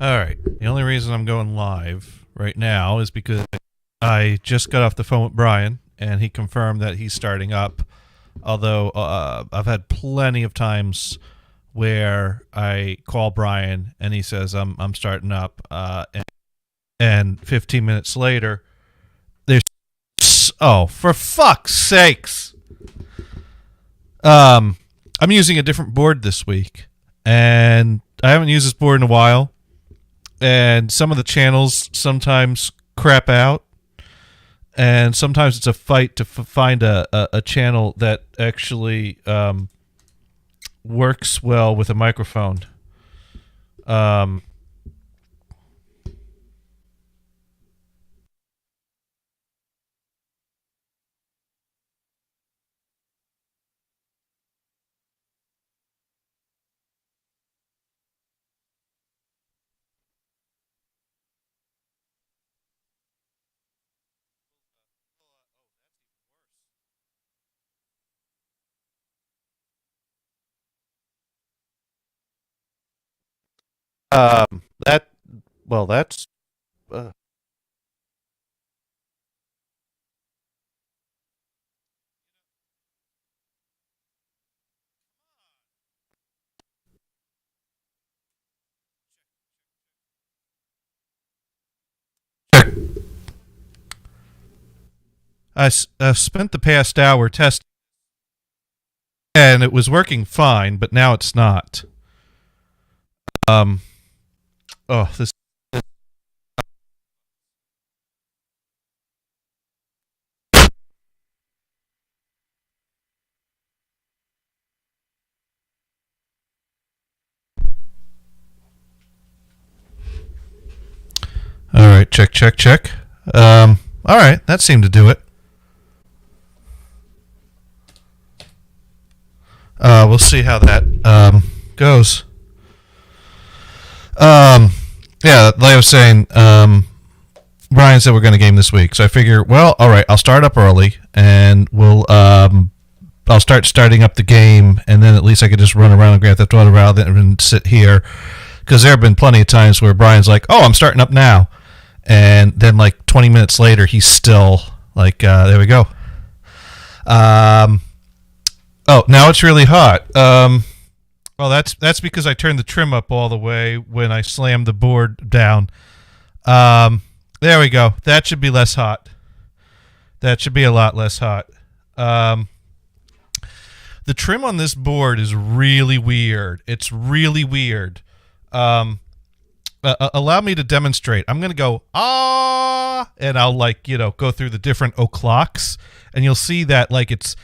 All right. The only reason I'm going live right now is because I just got off the phone with Brian, and he confirmed that he's starting up. Although I've had plenty of times where I call Brian and he says I'm starting up, and 15 minutes later, there's for fuck's sakes. I'm using a different board this week, and I haven't used this board in a while. And some of the channels sometimes crap out, and sometimes it's a fight to find a channel that actually works well with a microphone. Um, that well, that's uh, I've spent the past hour testing, and it was working fine, but now it's not. Um, this. All right, check, check, check. All right, that seemed to do it. We'll see how that goes. Um, yeah, like I was saying, Brian said we're going to game this week, so I figure, well, all right, I'll start up early, and I'll starting up the game, and then at least I could just run around and Grand Theft Auto rather than sit here, because there have been plenty of times where Brian's like, oh, I'm starting up now, and then like 20 minutes later, he's still like, there we go. Um, oh, now it's really hot. Well, that's because I turned the trim up all the way when I slammed the board down. There we go. That should be less hot. That should be a lot less hot. Um, the trim on this board is really weird. It's really weird. Um, Allow me to demonstrate. I'm gonna go and I'll go through the different o'clocks, and you'll see that like it's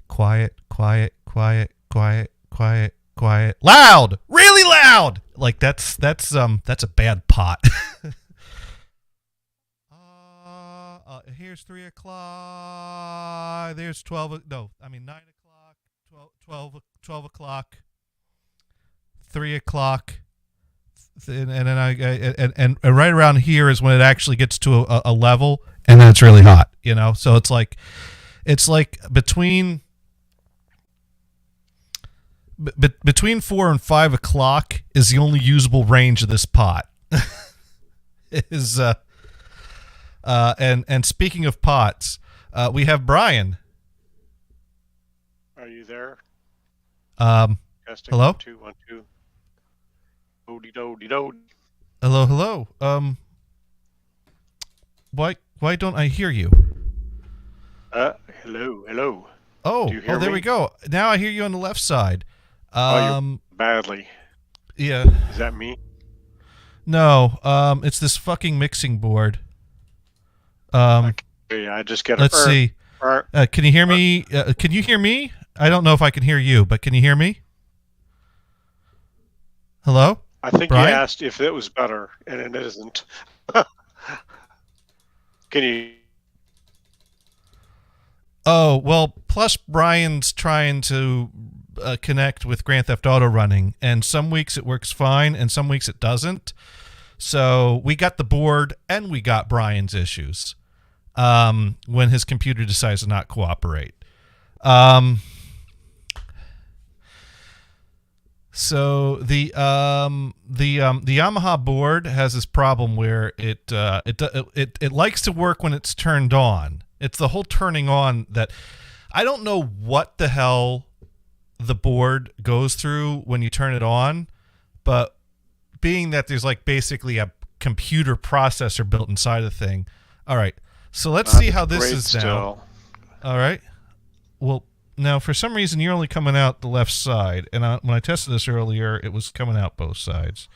quiet, quiet, quiet, quiet, quiet, quiet, loud, really loud. Like that's a bad pot. Here's 3 o'clock. There's 12. No, I mean 9 o'clock. 12 o'clock. 3 o'clock. And then and right around here is when it actually gets to a level, and then it's really hot. So it's like between 4 and 5 o'clock is the only usable range of this pot. Is and speaking of pots, we have Brian. Are you there? Um, Testing hello, 1 2 1 2. Odie dodie dode. hello, hello. Why don't I hear you? Hello, hello. Oh, Do you hear there me? we go. Now I hear you on the left side. Oh, you're badly. Yeah. Is that me? No, it's this fucking mixing board. Okay, I just get a. Let's see. Can you hear me? Can you hear me? I don't know if I can hear you, but can you hear me? Hello? I think Brian? you asked if it was better, and it isn't. Can you? Oh, well, plus Brian's trying to connect with Grand Theft Auto running, and some weeks it works fine, and some weeks it doesn't. So we got the board, and we got Brian's issues when his computer decides to not cooperate. the Yamaha board has this problem where it likes to work when it's turned on. It's the whole turning on that I don't know what the hell the board goes through when you turn it on, but being that there's like basically a computer processor built inside the thing. All right, so let's see how this is now. All right, well. Now, for some reason, you're only coming out the left side, and when I tested this earlier, it was coming out both sides.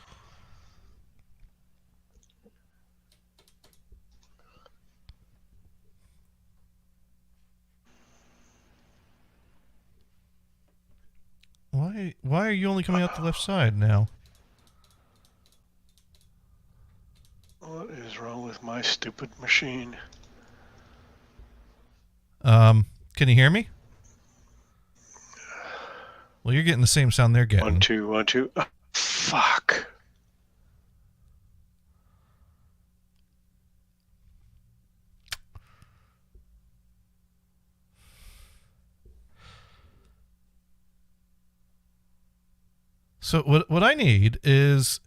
Why are you only coming out the left side now? What is wrong with my stupid machine? Can you hear me? Well, you're getting the same sound they're getting. 1 2 1 2. Oh, fuck. So what I need is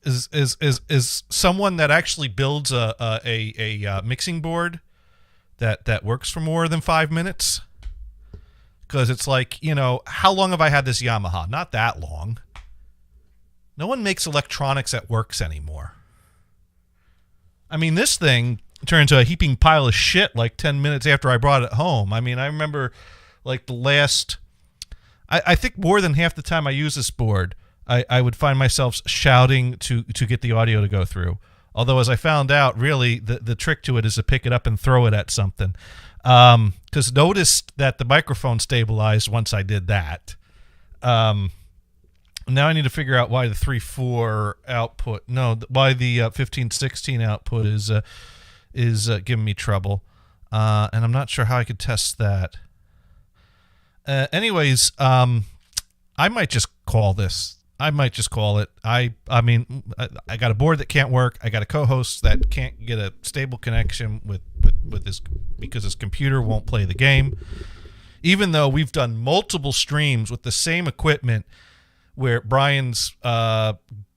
someone that actually builds a mixing board that works for more than 5 minutes. Because it's like, you know, how long have I had this Yamaha? Not that long. No one makes electronics that works anymore. I mean, this thing turned into a heaping pile of shit like 10 minutes after I brought it home. I mean, I remember like the last... I think more than half the time I use this board, I would find myself shouting to get the audio to go through. Although, as I found out, really, the trick to it is to pick it up and throw it at something. Because noticed that the microphone stabilized once I did that. Now I need to figure out why the 3.4 output, why the 15.16 output is giving me trouble, and I'm not sure how I could test that. Anyways, I might just call this. I might just call it. I mean, I got a board that can't work. I got a co-host that can't get a stable connection with this because his computer won't play the game. Even though we've done multiple streams with the same equipment where Brian's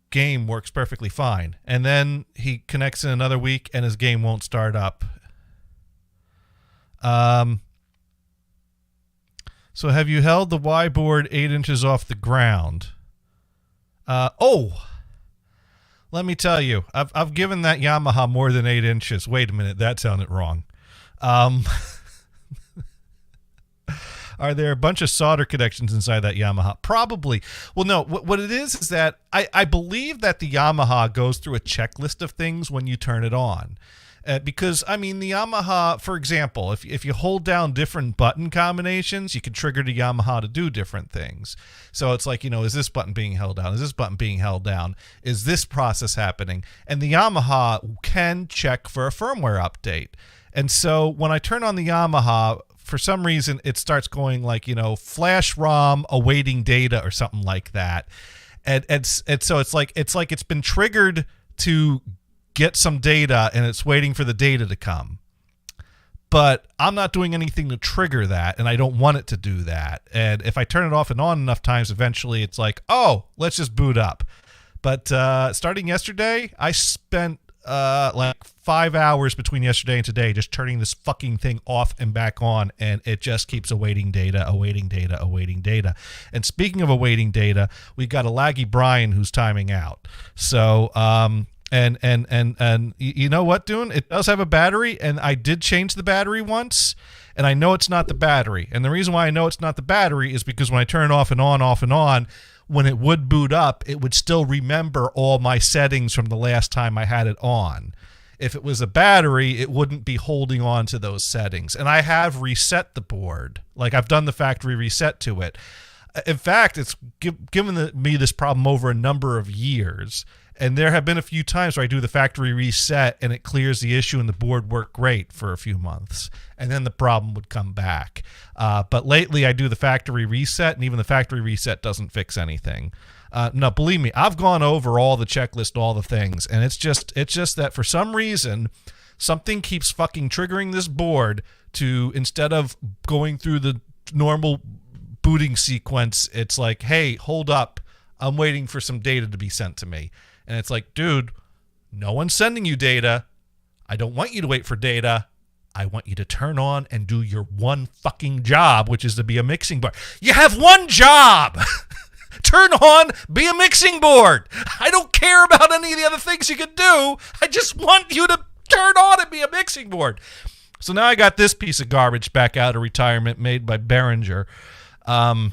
game works perfectly fine. And then he connects in another week and his game won't start up. So have you held the Y board 8 inches off the ground? Let me tell you, I've given that Yamaha more than 8 inches. Wait a minute, that sounded wrong. Are there a bunch of solder connections inside that Yamaha? Probably. Well, no, what it is that I believe that the Yamaha goes through a checklist of things when you turn it on. Because, I mean, the Yamaha, for example, if you hold down different button combinations, you can trigger the Yamaha to do different things. So it's like, you know, is this button being held down? Is this button being held down? Is this process happening? And the Yamaha can check for a firmware update. And so when I turn on the Yamaha, for some reason, it starts going like, you know, flash ROM awaiting data or something like that. And so it's like it's been triggered to get some data and it's waiting for the data to come. But I'm not doing anything to trigger that, and I don't want it to do that. And if I turn it off and on enough times, eventually it's like, oh, let's just boot up. But starting yesterday, I spent like 5 hours between yesterday and today just turning this fucking thing off and back on, and it just keeps awaiting data. And speaking of awaiting data, we've got a laggy Brian who's timing out. So And you know what, Dune? It does have a battery, and I did change the battery once, and I know it's not the battery. And the reason why I know it's not the battery is because when I turn it off and on, when it would boot up, it would still remember all my settings from the last time I had it on. If it was a battery, it wouldn't be holding on to those settings. And I have reset the board. Like, I've done the factory reset to it. In fact, it's given me this problem over a number of years. And there have been a few times where I do the factory reset and it clears the issue and the board worked great for a few months. And then the problem would come back. But lately I do the factory reset, and even the factory reset doesn't fix anything. No, believe me, I've gone over all the checklist, all the things. And it's just that for some reason, something keeps fucking triggering this board to, instead of going through the normal booting sequence, it's like, hey, hold up. I'm waiting for some data to be sent to me. And it's like, dude, no one's sending you data. I don't want you to wait for data. I want you to turn on and do your one fucking job, which is to be a mixing board. You have one job. Turn on, be a mixing board. I don't care about any of the other things you can do. I just want you to turn on and be a mixing board. So now I got this piece of garbage back out of retirement made by Behringer. I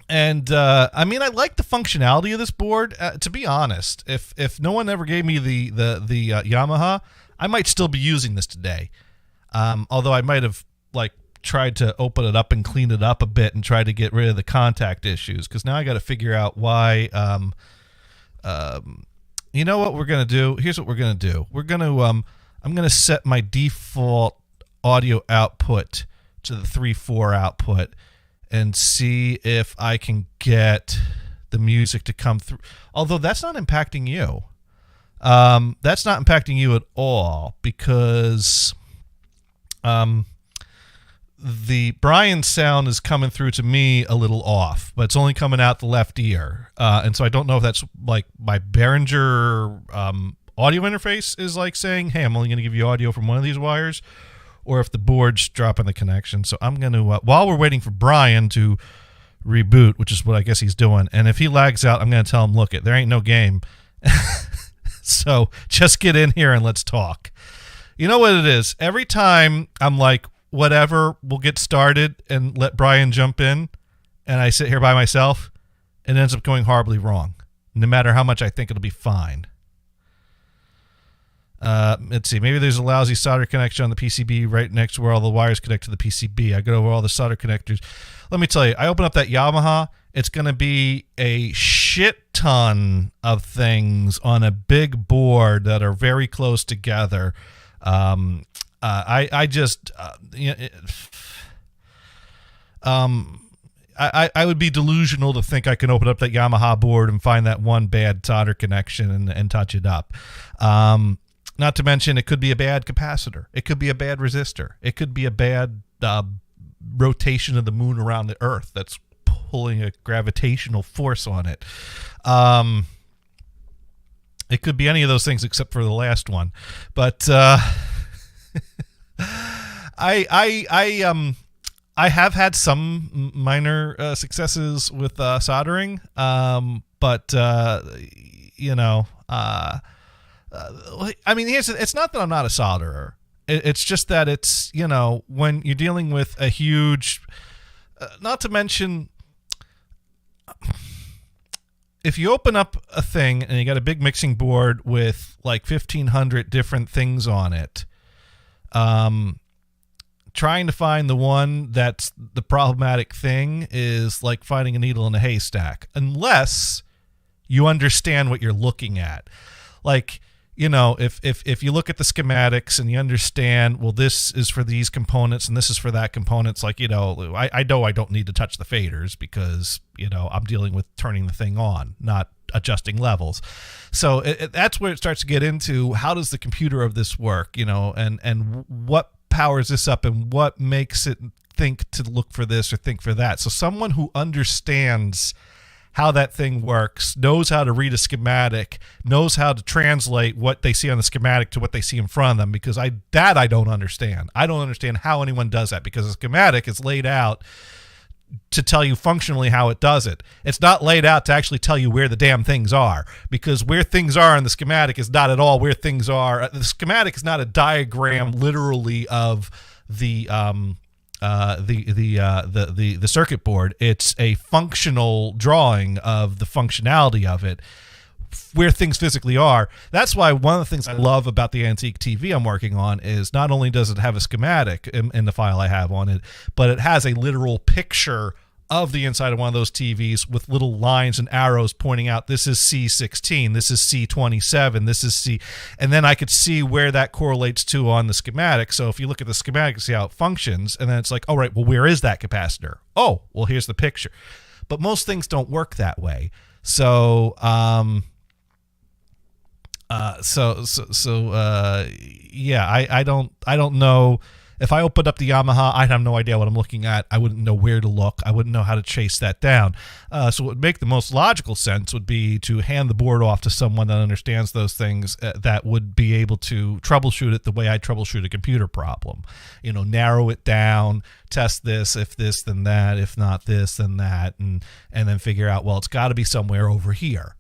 mean, I like the functionality of this board. To be honest, if no one ever gave me the Yamaha, I might still be using this today. Although I might have tried to open it up and clean it up a bit and try to get rid of the contact issues, because now I got to figure out why. You know what we're gonna do? Here's what we're gonna do. I'm gonna set my default audio output to the 3.4 output and see if I can get the music to come through. Although that's not impacting you. That's not impacting you at all, because the Brian sound is coming through to me a little off, but it's only coming out the left ear. And so I don't know if that's like my Behringer audio interface is like saying, hey, I'm only going to give you audio from one of these wires, or if the board's dropping the connection. So I'm going to, while we're waiting for Brian to reboot, which is what I guess he's doing, and if he lags out, I'm going to tell him, look, there ain't no game. So just get in here and let's talk. You know what it is? Every time I'm like, whatever, we'll get started and let Brian jump in, and I sit here by myself, it ends up going horribly wrong, no matter how much I think it'll be fine. Let's see. Maybe there's a lousy solder connection on the PCB right next to where all the wires connect to the PCB. I go over all the solder connectors. Let me tell you, I open up that Yamaha, it's going to be a shit ton of things on a big board that are very close together. I would be delusional to think I can open up that Yamaha board and find that one bad solder connection and touch it up. Not to mention, it could be a bad capacitor. It could be a bad resistor. It could be a bad rotation of the moon around the Earth that's pulling a gravitational force on it. It could be any of those things except for the last one. But I have had some minor successes with soldering, but you know, I mean, it's not that I'm not a solderer. It's just that it's, you know, when you're dealing with a huge, not to mention, if you open up a thing and you got a big mixing board with like 1,500 different things on it, trying to find the one that's the problematic thing is like finding a needle in a haystack, unless you understand what you're looking at. Like, you know, if you look at the schematics and you understand, well, this is for these components and this is for that components, like, you know, I know I don't need to touch the faders because, you know, I'm dealing with turning the thing on, not adjusting levels. So that's where it starts to get into, how does the computer of this work, you know, and what powers this up and what makes it think to look for this or think for that. So someone who understands how that thing works, knows how to read a schematic, knows how to translate what they see on the schematic to what they see in front of them, because I don't understand. I don't understand how anyone does that, because a schematic is laid out to tell you functionally how it does it. It's not laid out to actually tell you where the damn things are, because where things are in the schematic is not at all where things are. The schematic is not a diagram literally of the circuit board. It's a functional drawing of the functionality of it, where things physically are. That's why one of the things I love about the antique TV I'm working on is not only does it have a schematic in the file I have on it, but it has a literal picture of the inside of one of those TVs with little lines and arrows pointing out, this is C16, this is C27, this is C, and then I could see where that correlates to on the schematic. So if you look at the schematic and see how it functions, and then it's like, all right, well, where is that capacitor? Oh, well, here's the picture. But most things don't work that way. So, yeah, I don't know If I opened up the Yamaha, I'd have no idea what I'm looking at. I wouldn't know where to look. I wouldn't know how to chase that down. So what would make the most logical sense would be to hand the board off to someone that understands those things, that would be able to troubleshoot it the way I troubleshoot a computer problem. Narrow it down, test this, if this, then that, if not this, then that, and then figure out, well, it's got to be somewhere over here.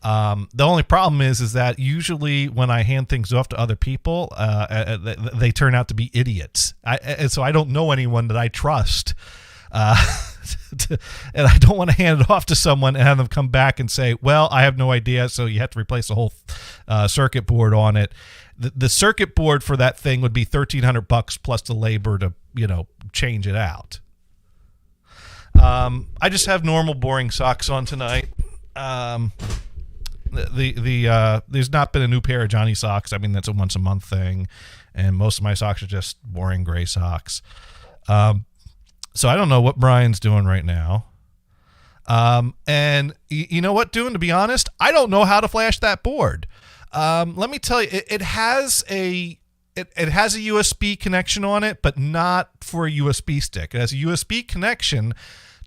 The only problem is that usually when I hand things off to other people, they turn out to be idiots. And so I don't know anyone that I trust. And I don't want to hand it off to someone and have them come back and say, well, I have no idea, so you have to replace the whole circuit board on it. The circuit board for that thing would be $1,300 plus the labor to, change it out. I just have normal boring socks on tonight. There's not been a new pair of Johnny socks. I mean, that's a once a month thing, and most of my socks are just boring gray socks. So I don't know what Brian's doing right now. And you know what, to be honest, I don't know how to flash that board. Let me tell you, it has a USB connection on it, but not for a USB stick. It has a USB connection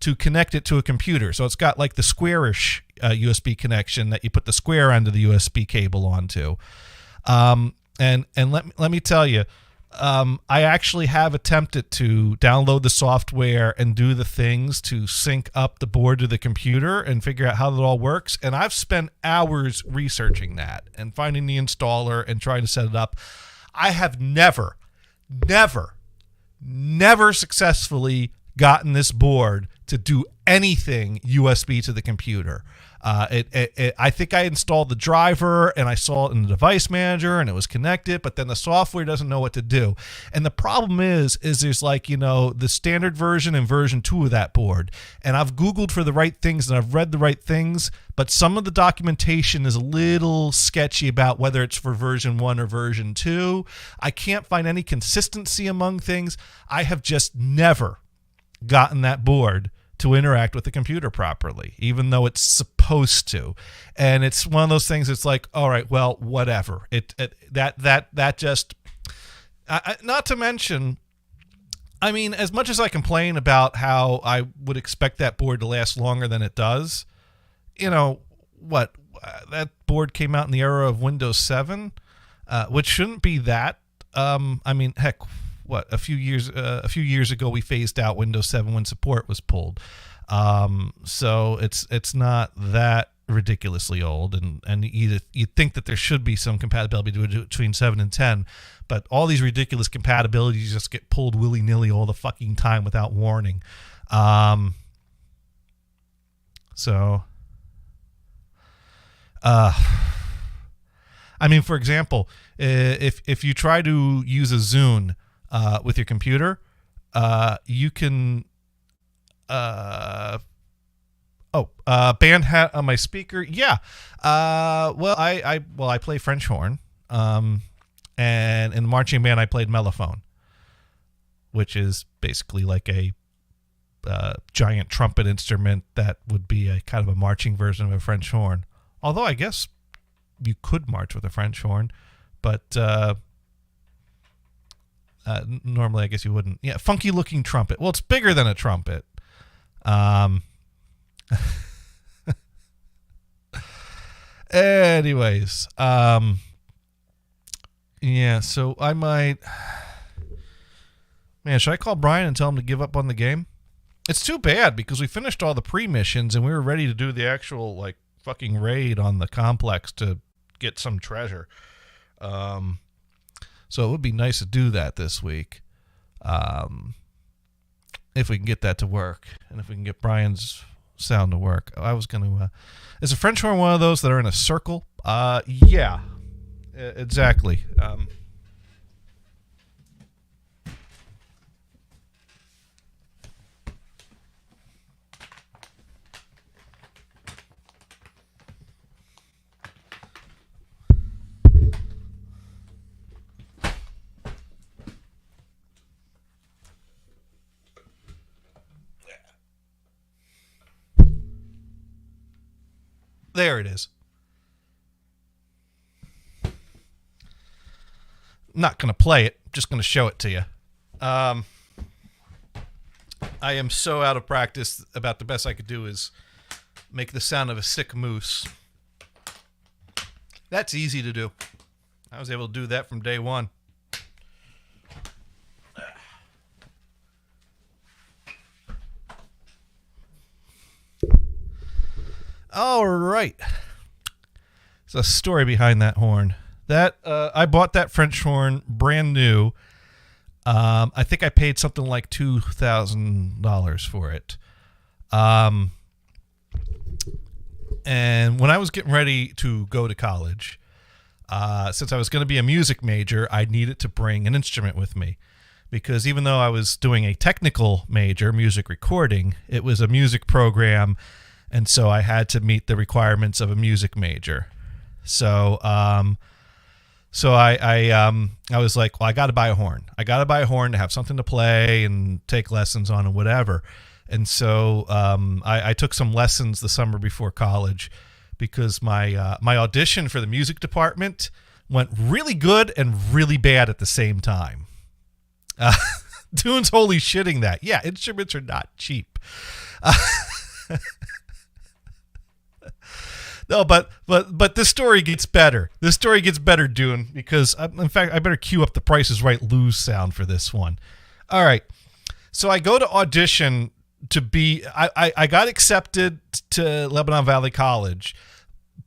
to connect it to a computer. So it's got like the squarish USB connection that you put the square end of the USB cable onto. And let me tell you, I actually have attempted to download the software and do the things to sync up the board to the computer and figure out how it all works. And I've spent hours researching that and finding the installer and trying to set it up. I have never successfully gotten this board to do anything USB to the computer. I think I installed the driver and I saw it in the device manager and it was connected, but then the software doesn't know what to do. And the problem is there's the standard version and version 2 of that board. And I've Googled for the right things and I've read the right things, but some of the documentation is a little sketchy about whether it's for version 1 or version 2. I can't find any consistency among things. I have just never gotten that board to interact with the computer properly, even though it's supposed to. And it's one of those things. It's like, all right, well, whatever. That just. Not to mention, I mean, as much as I complain about how I would expect that board to last longer than it does, that board came out in the era of Windows 7, which shouldn't be that. I mean, heck. A few years ago we phased out Windows 7 when support was pulled. So it's not that ridiculously old, and you'd think that there should be some compatibility between 7 and 10, but all these ridiculous compatibilities just get pulled willy-nilly all the fucking time without warning. I mean, for example, if you try to use a Zune with your computer, you can band hat on my speaker. Yeah. I play French horn. And in the marching band I played mellophone, which is basically like a giant trumpet instrument that would be a kind of a marching version of a French horn. Although I guess you could march with a French horn, but normally, I guess you wouldn't. Yeah, funky looking trumpet. Well, it's bigger than a trumpet. Anyways, yeah. So I might. Man, should I call Brian and tell him to give up on the game? It's too bad because we finished all the pre-missions and we were ready to do the actual fucking raid on the complex to get some treasure. So it would be nice to do that this week, if we can get that to work, and if we can get Brian's sound to work. I was going to... is a French horn one of those that are in a circle? Yeah, exactly. There it is. Not going to play it, just going to show it to you. I am so out of practice. About the best I could do is make the sound of a sick moose. That's easy to do. I was able to do that from day one. All right. There's a story behind that horn. That I bought that French horn brand new. I think I paid something like $2,000 for it. And when I was getting ready to go to college, since I was going to be a music major, I needed to bring an instrument with me. Because even though I was doing a technical major, music recording, it was a music program, and so I had to meet the requirements of a music major. So I was like, well, I got to buy a horn. I got to buy a horn to have something to play and take lessons on and whatever. And so I took some lessons the summer before college because my audition for the music department went really good and really bad at the same time. Dune's wholly shitting that. Yeah, instruments are not cheap. No, but this story gets better. This story gets better, Dune, because, in fact, I better cue up the Price is Right lose sound for this one. All right. So I go to audition to be – I got accepted to Lebanon Valley College,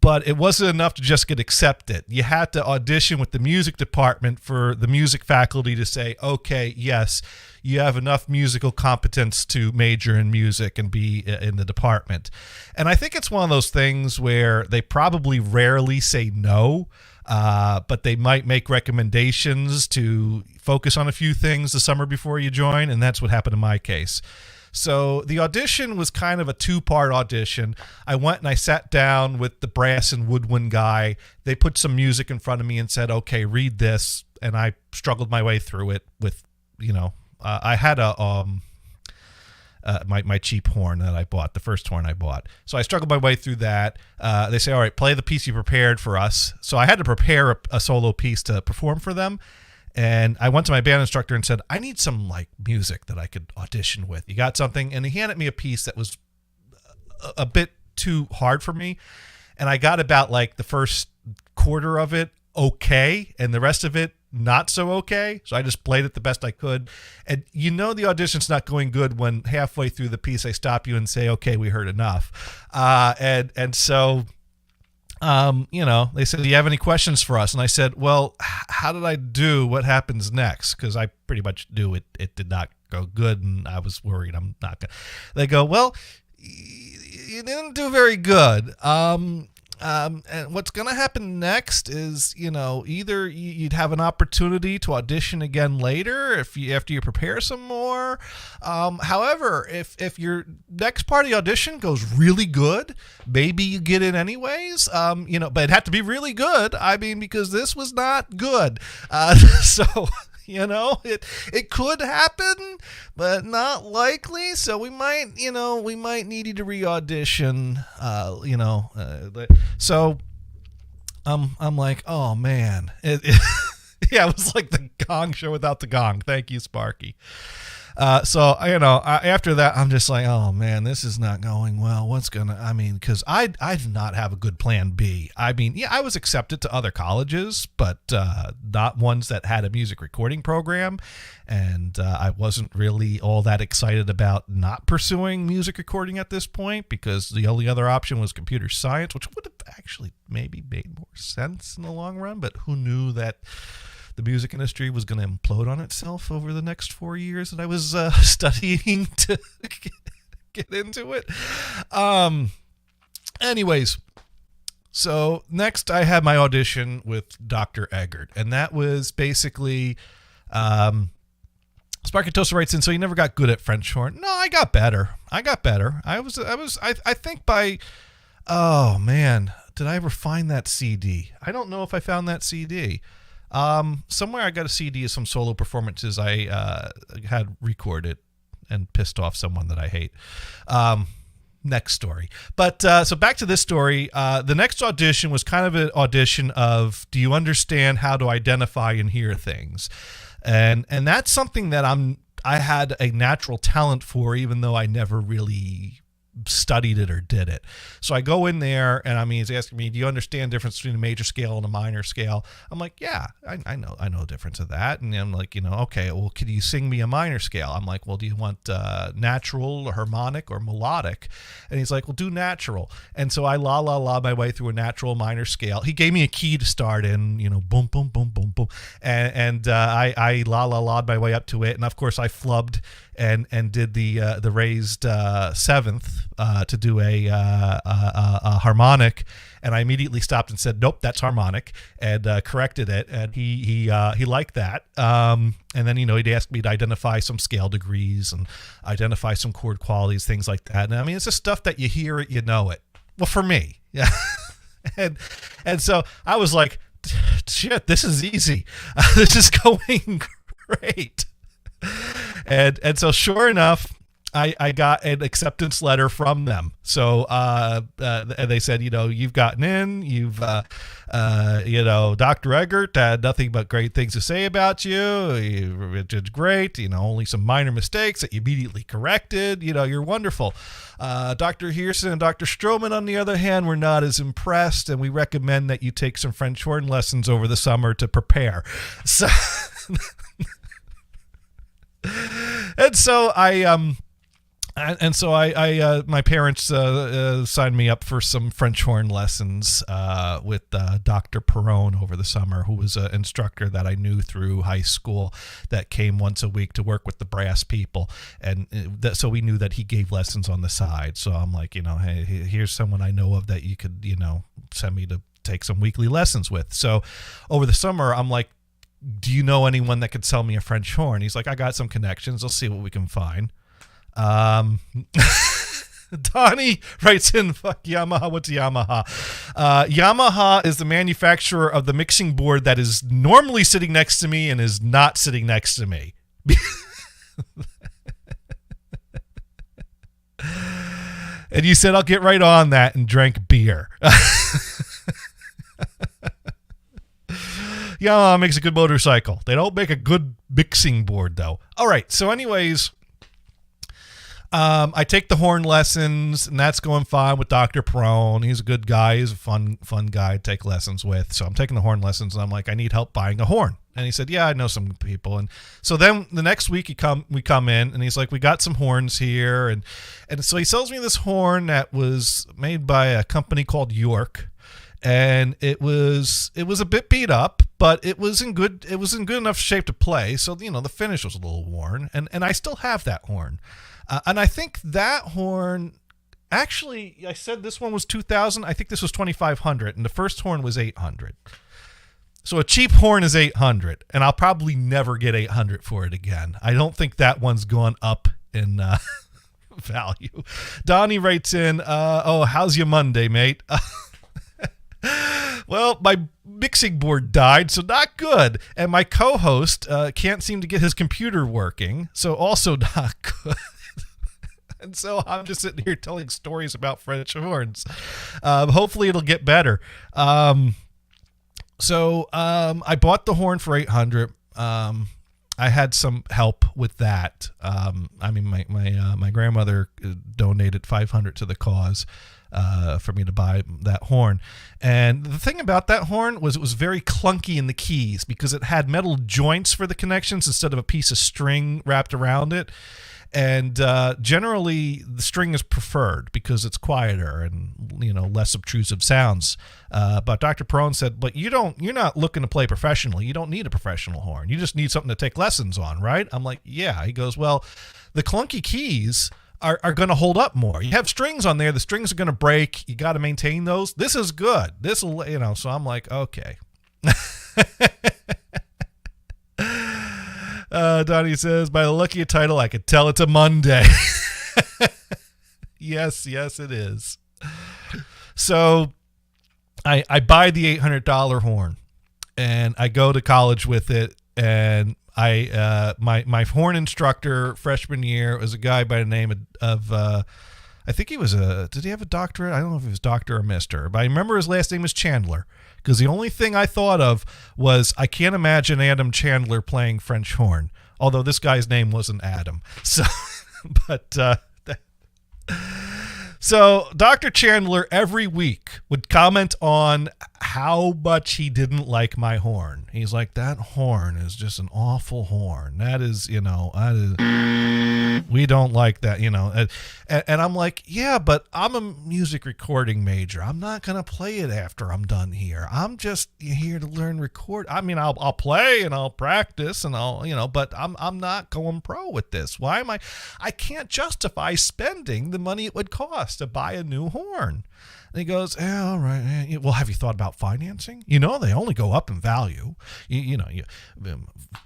but it wasn't enough to just get accepted. You had to audition with the music department for the music faculty to say, okay, yes, you have enough musical competence to major in music and be in the department. And I think it's one of those things where they probably rarely say no, but they might make recommendations to focus on a few things the summer before you join, and that's what happened in my case. So the audition was kind of a two-part audition. I went and I sat down with the brass and woodwind guy. They put some music in front of me and said, okay, read this. And I struggled my way through it with, I had my cheap horn that I bought, the first horn I bought. So I struggled my way through that. They say, all right, play the piece you prepared for us. So I had to prepare a solo piece to perform for them. And I went to my band instructor and said, I need some music that I could audition with. You got something? And he handed me a piece that was a bit too hard for me. And I got about the first quarter of it okay, and the rest of it not so okay. So I just played it the best I could. And the audition's not going good when halfway through the piece I stop you and say, okay, we heard enough. And so they said, do you have any questions for us? And I said, well, how did I do? What happens next? Because I pretty much knew it did not go good, and I was worried I'm not going to. They go, well, you didn't do very good. And what's going to happen next is, either you'd have an opportunity to audition again later after you prepare some more. However, if your next part of the audition goes really good, maybe you get in anyways. But it had to be really good. I mean, because this was not good. So. It could happen, but not likely. So we might need you to re-audition. So I'm like, oh man, yeah, it was like the Gong Show without the gong. Thank you, Sparky. After that, I'm just like, oh man, this is not going well. Because I did not have a good plan B. I mean, yeah, I was accepted to other colleges, but not ones that had a music recording program. And I wasn't really all that excited about not pursuing music recording at this point, because the only other option was computer science, which would have actually maybe made more sense in the long run. But who knew that the music industry was going to implode on itself over the next 4 years that I was studying to get into it. Anyways, so next I had my audition with Dr. Eggert, and that was basically Sparky Tosa writes in, so you never got good at French horn. No, I got better. I think by, oh man, did I ever find that CD? I don't know if I found that CD. Somewhere I got a CD of some solo performances I had recorded and pissed off someone that I hate. Next story. But so back to this story. The next audition was kind of an audition of, do you understand how to identify and hear things? and that's something that I had a natural talent for, even though I never really studied it or did it. So I go in there, and I mean, he's asking me, do you understand the difference between a major scale and a minor scale? I'm like, yeah, I know the difference of that. And I'm like, okay, well, could you sing me a minor scale? I'm like, well, do you want natural or harmonic or melodic? And he's like, well, do natural. And so I la my way through a natural minor scale. He gave me a key to start in, boom, boom, boom, boom, boom. And I la my way up to it. And of course I flubbed and did the raised seventh to do a harmonic, and I immediately stopped and said, nope, that's harmonic, and corrected it, and he liked that. And then he'd ask me to identify some scale degrees and identify some chord qualities, things like that. And I mean, it's just stuff that you hear it, you know it. Well, for me, yeah. and so I was like, shit, this is easy. This is going great. And so sure enough, I got an acceptance letter from them. So they said, you've gotten in, you've Dr. Eggert had nothing but great things to say about you. You did great, only some minor mistakes that you immediately corrected. You're wonderful. Dr. Hearson and Dr. Stroman, on the other hand, were not as impressed, and we recommend that you take some French horn lessons over the summer to prepare. So And so my parents signed me up for some French horn lessons with Dr. Perrone over the summer, who was an instructor that I knew through high school that came once a week to work with the brass people. And so we knew that he gave lessons on the side. So I'm like, hey, here's someone I know of that you could, send me to take some weekly lessons with. So over the summer, I'm like, do you know anyone that could sell me a French horn? He's like, I got some connections. I'll see what we can find. Donnie writes in, fuck Yamaha. What's Yamaha? Yamaha is the manufacturer of the mixing board that is normally sitting next to me and is not sitting next to me. And you said, I'll get right on that, and drank beer. Yamaha makes a good motorcycle. They don't make a good mixing board, though. All right. So anyways, I take the horn lessons, and that's going fine with Dr. Perrone. He's a good guy. He's a fun guy to take lessons with. So I'm taking the horn lessons, and I'm like, I need help buying a horn. And he said, yeah, I know some people. And so then the next week we come in, and he's like, we got some horns here. And so he sells me this horn that was made by a company called York. And it was a bit beat up, but it was in good enough shape to play. So, the finish was a little worn, and I still have that horn. And I think that horn, actually, I said this one was 2,000. I think this was 2,500, and the first horn was 800. So a cheap horn is 800, and I'll probably never get 800 for it again. I don't think that one's gone up in value. Donnie writes in, how's your Monday, mate? Well, my mixing board died, so not good. And my co-host can't seem to get his computer working, so also not good. And so I'm just sitting here telling stories about French horns. Hopefully it'll get better. So I bought the horn for $800. I had some help with that. My grandmother donated $500 to the cause for me to buy that horn. And the thing about that horn was it was very clunky in the keys because it had metal joints for the connections instead of a piece of string wrapped around it. And generally the string is preferred because it's quieter and less obtrusive sounds. But Dr. Perrone said, but you're not looking to play professionally. You don't need a professional horn. You just need something to take lessons on, right? I'm like, yeah. He goes, well, the clunky keys are going to hold up more. You have strings on there. The strings are going to break. You got to maintain those. This is good. This will, so I'm like, okay. Donnie says, by the lucky title, I could tell it's a Monday. Yes, it is. So I buy the $800 horn and I go to college with it. And my horn instructor freshman year was a guy by the name of I I think did he have a doctorate? I don't know if he was doctor or mister, but I remember his last name was Chandler, because the only thing I thought of was I can't imagine Adam Chandler playing French horn, although this guy's name wasn't Adam. So, but, so Dr. Chandler every week would comment on how much he didn't like my horn. He's like, that horn is just an awful horn. That is, we don't like that, and I'm like, yeah, but I'm a music recording major. I'm not going to play it after I'm done here. I'm just here to learn record. I mean, I'll play and I'll practice and but I'm not going pro with this. Why am I can't justify spending the money it would cost to buy a new horn. And he goes, all right. Well, have you thought about financing? They only go up in value. You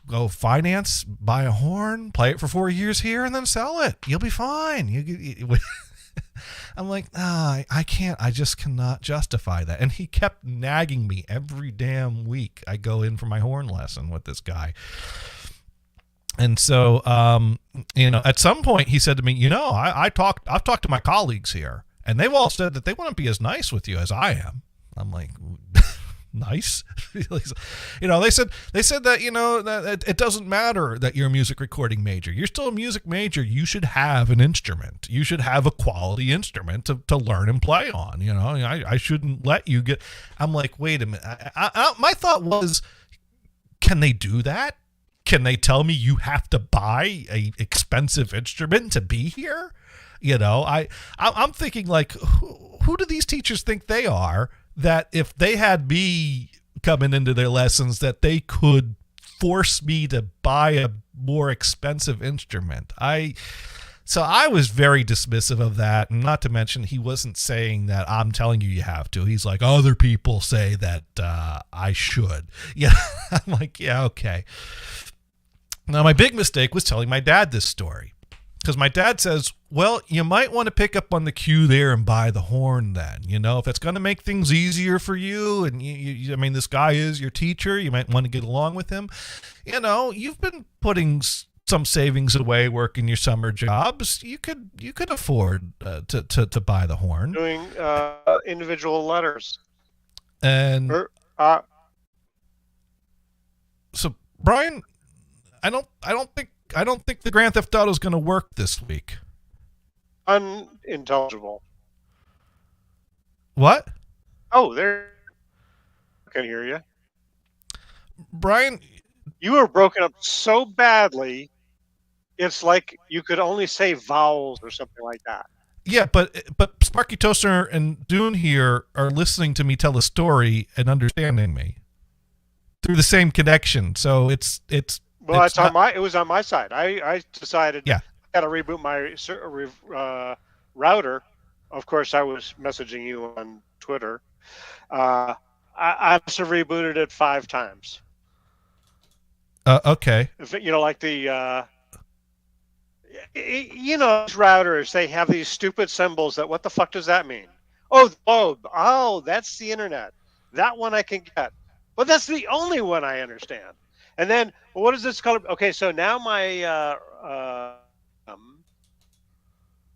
go finance, buy a horn, play it for 4 years here, and then sell it. You'll be fine. I'm like, I can't. I just cannot justify that. And he kept nagging me every damn week. I go in for my horn lesson with this guy. And so, at some point he said to me, I've talked to my colleagues here, and they've all said that they want to be as nice with you as I am. I'm like, nice? They said that, that it doesn't matter that you're a music recording major. You're still a music major. You should have an instrument. You should have a quality instrument to learn and play on. I shouldn't let you get. I'm like, wait a minute. My thought was, can they do that? Can they tell me you have to buy a expensive instrument to be here? I'm thinking, like, who do these teachers think they are, that if they had me coming into their lessons, that they could force me to buy a more expensive instrument? So I was very dismissive of that, and not to mention he wasn't saying that I'm telling you have to. He's like, other people say that I should. Yeah, I'm like, yeah, okay. Now, my big mistake was telling my dad this story, because my dad says, well, you might want to pick up on the cue there and buy the horn then. If it's going to make things easier for you, and this guy is your teacher, you might want to get along with him. You've been putting some savings away working your summer jobs. You could afford to buy the horn. Doing individual letters. And so, Brian, I don't think the Grand Theft Auto is going to work this week. Unintelligible. What? Oh, there. I can hear you. Brian, you were broken up so badly, it's like you could only say vowels or something like that. Yeah, but Sparky Toaster and Dune here are listening to me tell a story and understanding me through the same connection. So it's well, it was on my side. I decided, yeah, I got to reboot my router. Of course, I was messaging you on Twitter. I must have rebooted it 5 times. Okay. Like the these routers, they have these stupid symbols that, what the fuck does that mean? Oh, that's the internet. That one I can get. But that's the only one I understand. And then, well, what is this color? Okay, so now my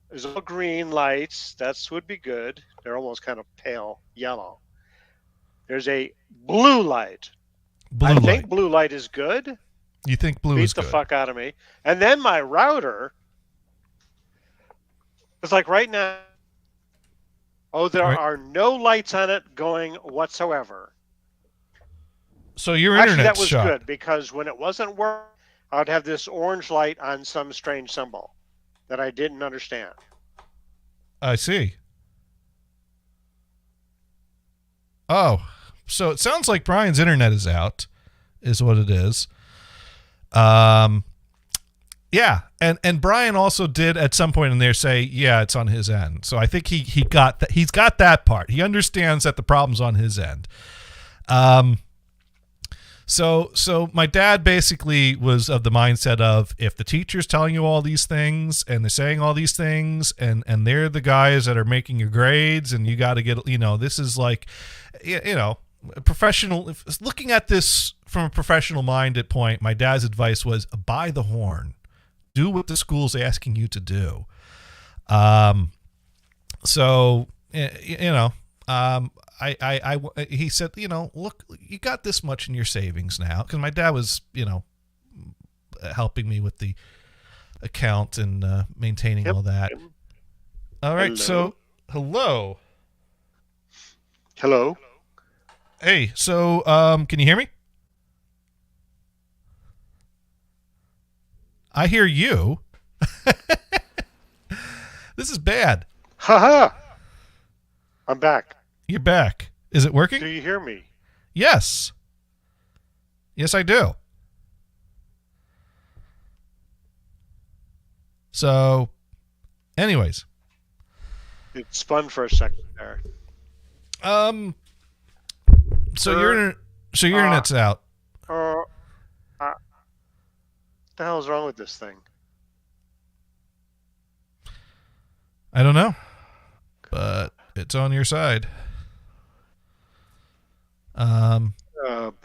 there's all green lights. That would be good. They're almost kind of pale yellow. There's a blue light. I think blue light is good. You think blue is good? Beat the fuck out of me. And then my router is like right now. Oh, there are no lights on it going whatsoever. So your internet that was good, because when it wasn't working, I'd have this orange light on some strange symbol that I didn't understand. I see. Oh, so it sounds like Brian's internet is out, is what it is. Yeah, and Brian also did at some point in there say, yeah, it's on his end. So I think he got that. He's got that part. He understands that the problem's on his end. So my dad basically was of the mindset of, if the teacher's telling you all these things and they're saying all these things and they're the guys that are making your grades, and you got to get, this is like, professional. Looking at this from a professional minded point, my dad's advice was, buy the horn. Do what the school's asking you to do. So, he said, look, you got this much in your savings now. Because my dad was, helping me with the account and maintaining all that. All right. Hello? So, hello. Hello. Hey, so can you hear me? I hear you. This is bad. Haha. I'm back. You're back. Is it working? Do you hear me? Yes. Yes, I do. So, anyways. It spun for a second there. So your internet's out. What the hell is wrong with this thing? I don't know, but it's on your side. Oh,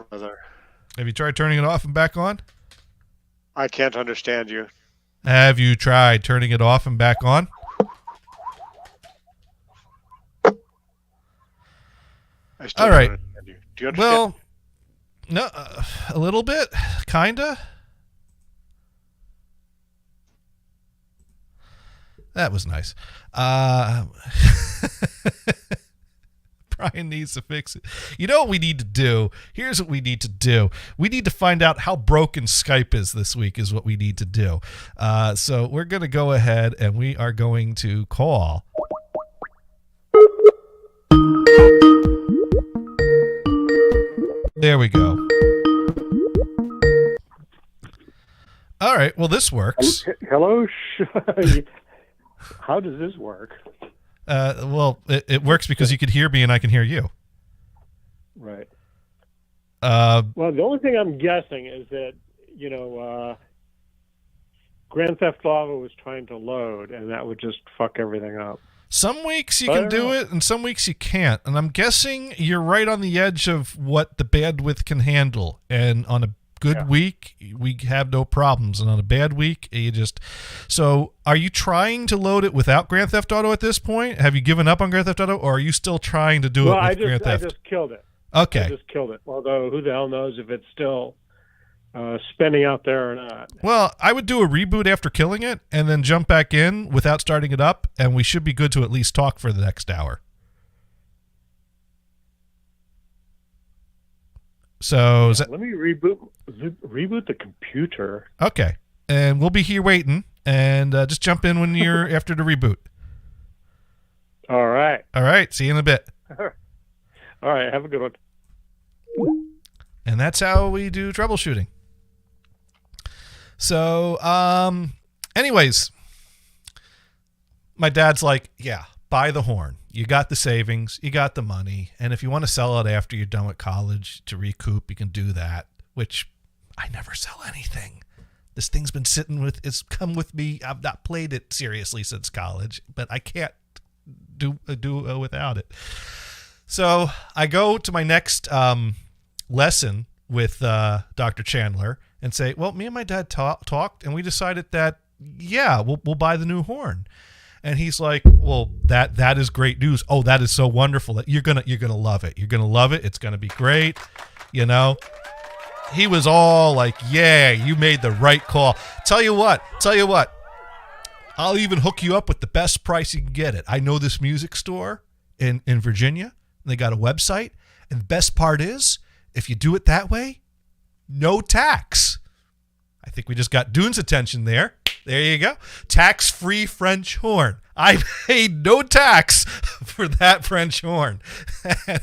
brother. Have you tried turning it off and back on? I can't understand you. Have you tried turning it off and back on? I still All right. don't understand you. Do you understand? Well, no, a little bit, kinda. That was nice. Brian needs to fix it. You know what we need to do? Here's what we need to do. We need to find out how broken Skype is this week is what we need to do. So we're going to go ahead and we are going to call. There we go. All right. Well, this works. Hello. How does this work? Well, it works because you can hear me and I can hear you. Right. Well, the only thing I'm guessing is that, Grand Theft Auto was trying to load, and that would just fuck everything up. some weeks you can do it, and some weeks you can't. And I'm guessing you're right on the edge of what the bandwidth can handle. And on a good week, we have no problems. And on a bad week, you just... So are you trying to load it without Grand Theft Auto at this point? Have you given up on Grand Theft Auto, or are you still trying to do it with Grand Theft? I just killed it. Okay. I just killed it. Although, who the hell knows if it's still spinning out there or not. Well, I would do a reboot after killing it and then jump back in without starting it up, and we should be good to at least talk for the next hour. So let me reboot the computer. Okay, and we'll be here waiting, and just jump in when you're after the reboot. All right. All right. See you in a bit. All right. Have a good one. And that's how we do troubleshooting. So, anyways, my dad's like, yeah, buy the horn. You got the savings, you got the money, and if you want to sell it after you're done with college to recoup, you can do that, which I never sell anything. This thing's been it's come with me. I've not played it seriously since college, but I can't do without it. So I go to my next lesson with Dr. Chandler and say, well, me and my dad talked, and we decided that, yeah, we'll buy the new horn. And he's like, well, that is great news. Oh, that is so wonderful. That you're gonna love it. You're gonna love it. It's gonna be great. You know, he was all like, yeah, you made the right call. Tell you what, I'll even hook you up with the best price you can get it. I know this music store in Virginia. They got a website, and the best part is, if you do it that way, no tax. I think we just got Dune's attention there. There you go. Tax-free French horn. I paid no tax for that French horn.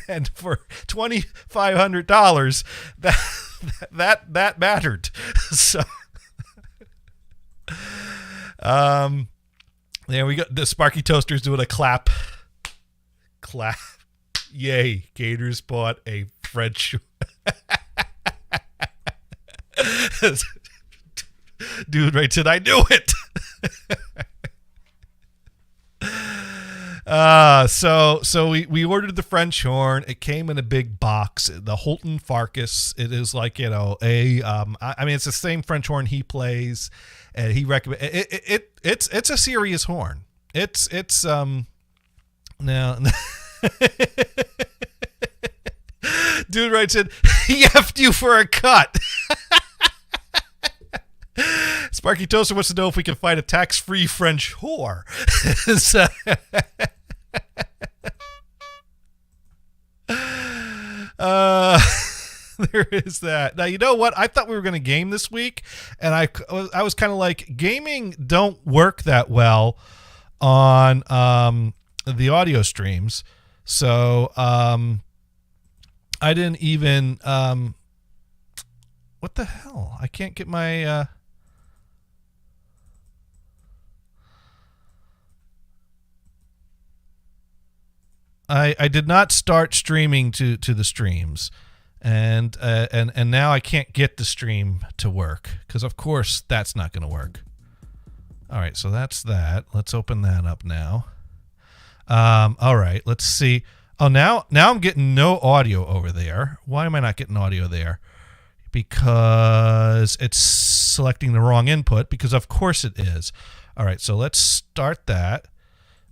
And for $2,500, that mattered. So there we go. The Sparky Toaster's doing a clap. Yay, Gators bought a French. Dude, right said, I knew it. So we ordered the French horn. It came in a big box. The Holton Farkas. It is like, I mean, it's the same French horn he plays, and he recommend it's a serious horn. It's Now, dude writes in, he effed you for a cut. Sparky Toaster wants to know if we can find a tax-free French whore. So, there is that. Now, you know what? I thought we were going to game this week, and I was kind of like, gaming don't work that well on the audio streams. So I didn't even what the hell? I can't get my I did not start streaming to the streams, and now I can't get the stream to work because of course that's not going to work. All right, so that's that. Let's open that up now. All right, let's see. Oh, now I'm getting no audio over there. Why am I not getting audio there? Because it's selecting the wrong input, because of course it is. All right, so let's start that.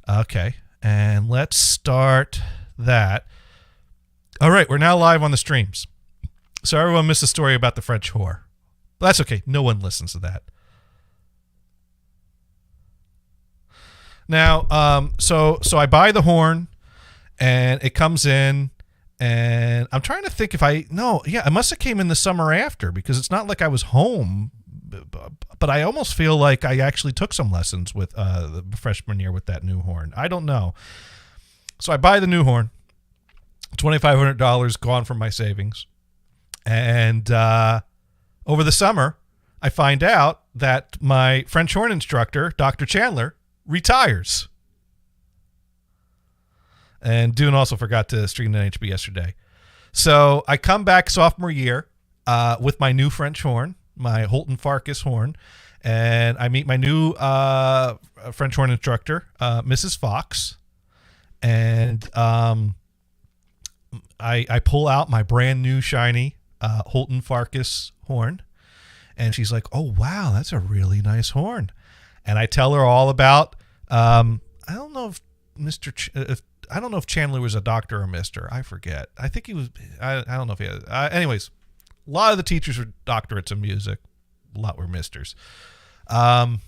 Okay, and let's start that. All right, we're now live on the streams. So everyone missed the story about the French whore. But that's okay. No one listens to that. Now, so I buy the horn, and it comes in, and I'm trying to think if it must have came in the summer after, because it's not like I was home, but I almost feel like I actually took some lessons with the freshman year with that new horn. I don't know. So I buy the new horn, $2,500 gone from my savings, and over the summer, I find out that my French horn instructor, Dr. Chandler, retires. And Dune also forgot to stream the NHB yesterday. So I come back sophomore year with my new French horn, my Holton Farkas horn, and I meet my new French horn instructor, Mrs. Fox, and I pull out my brand new shiny Holton Farkas horn, and she's like, "Oh wow, that's a really nice horn." And I tell her all about. I don't know if I don't know if Chandler was a doctor or Mister. I forget. I think he was. I don't know if he had. Anyways, a lot of the teachers were doctorates in music. A lot were Misters. I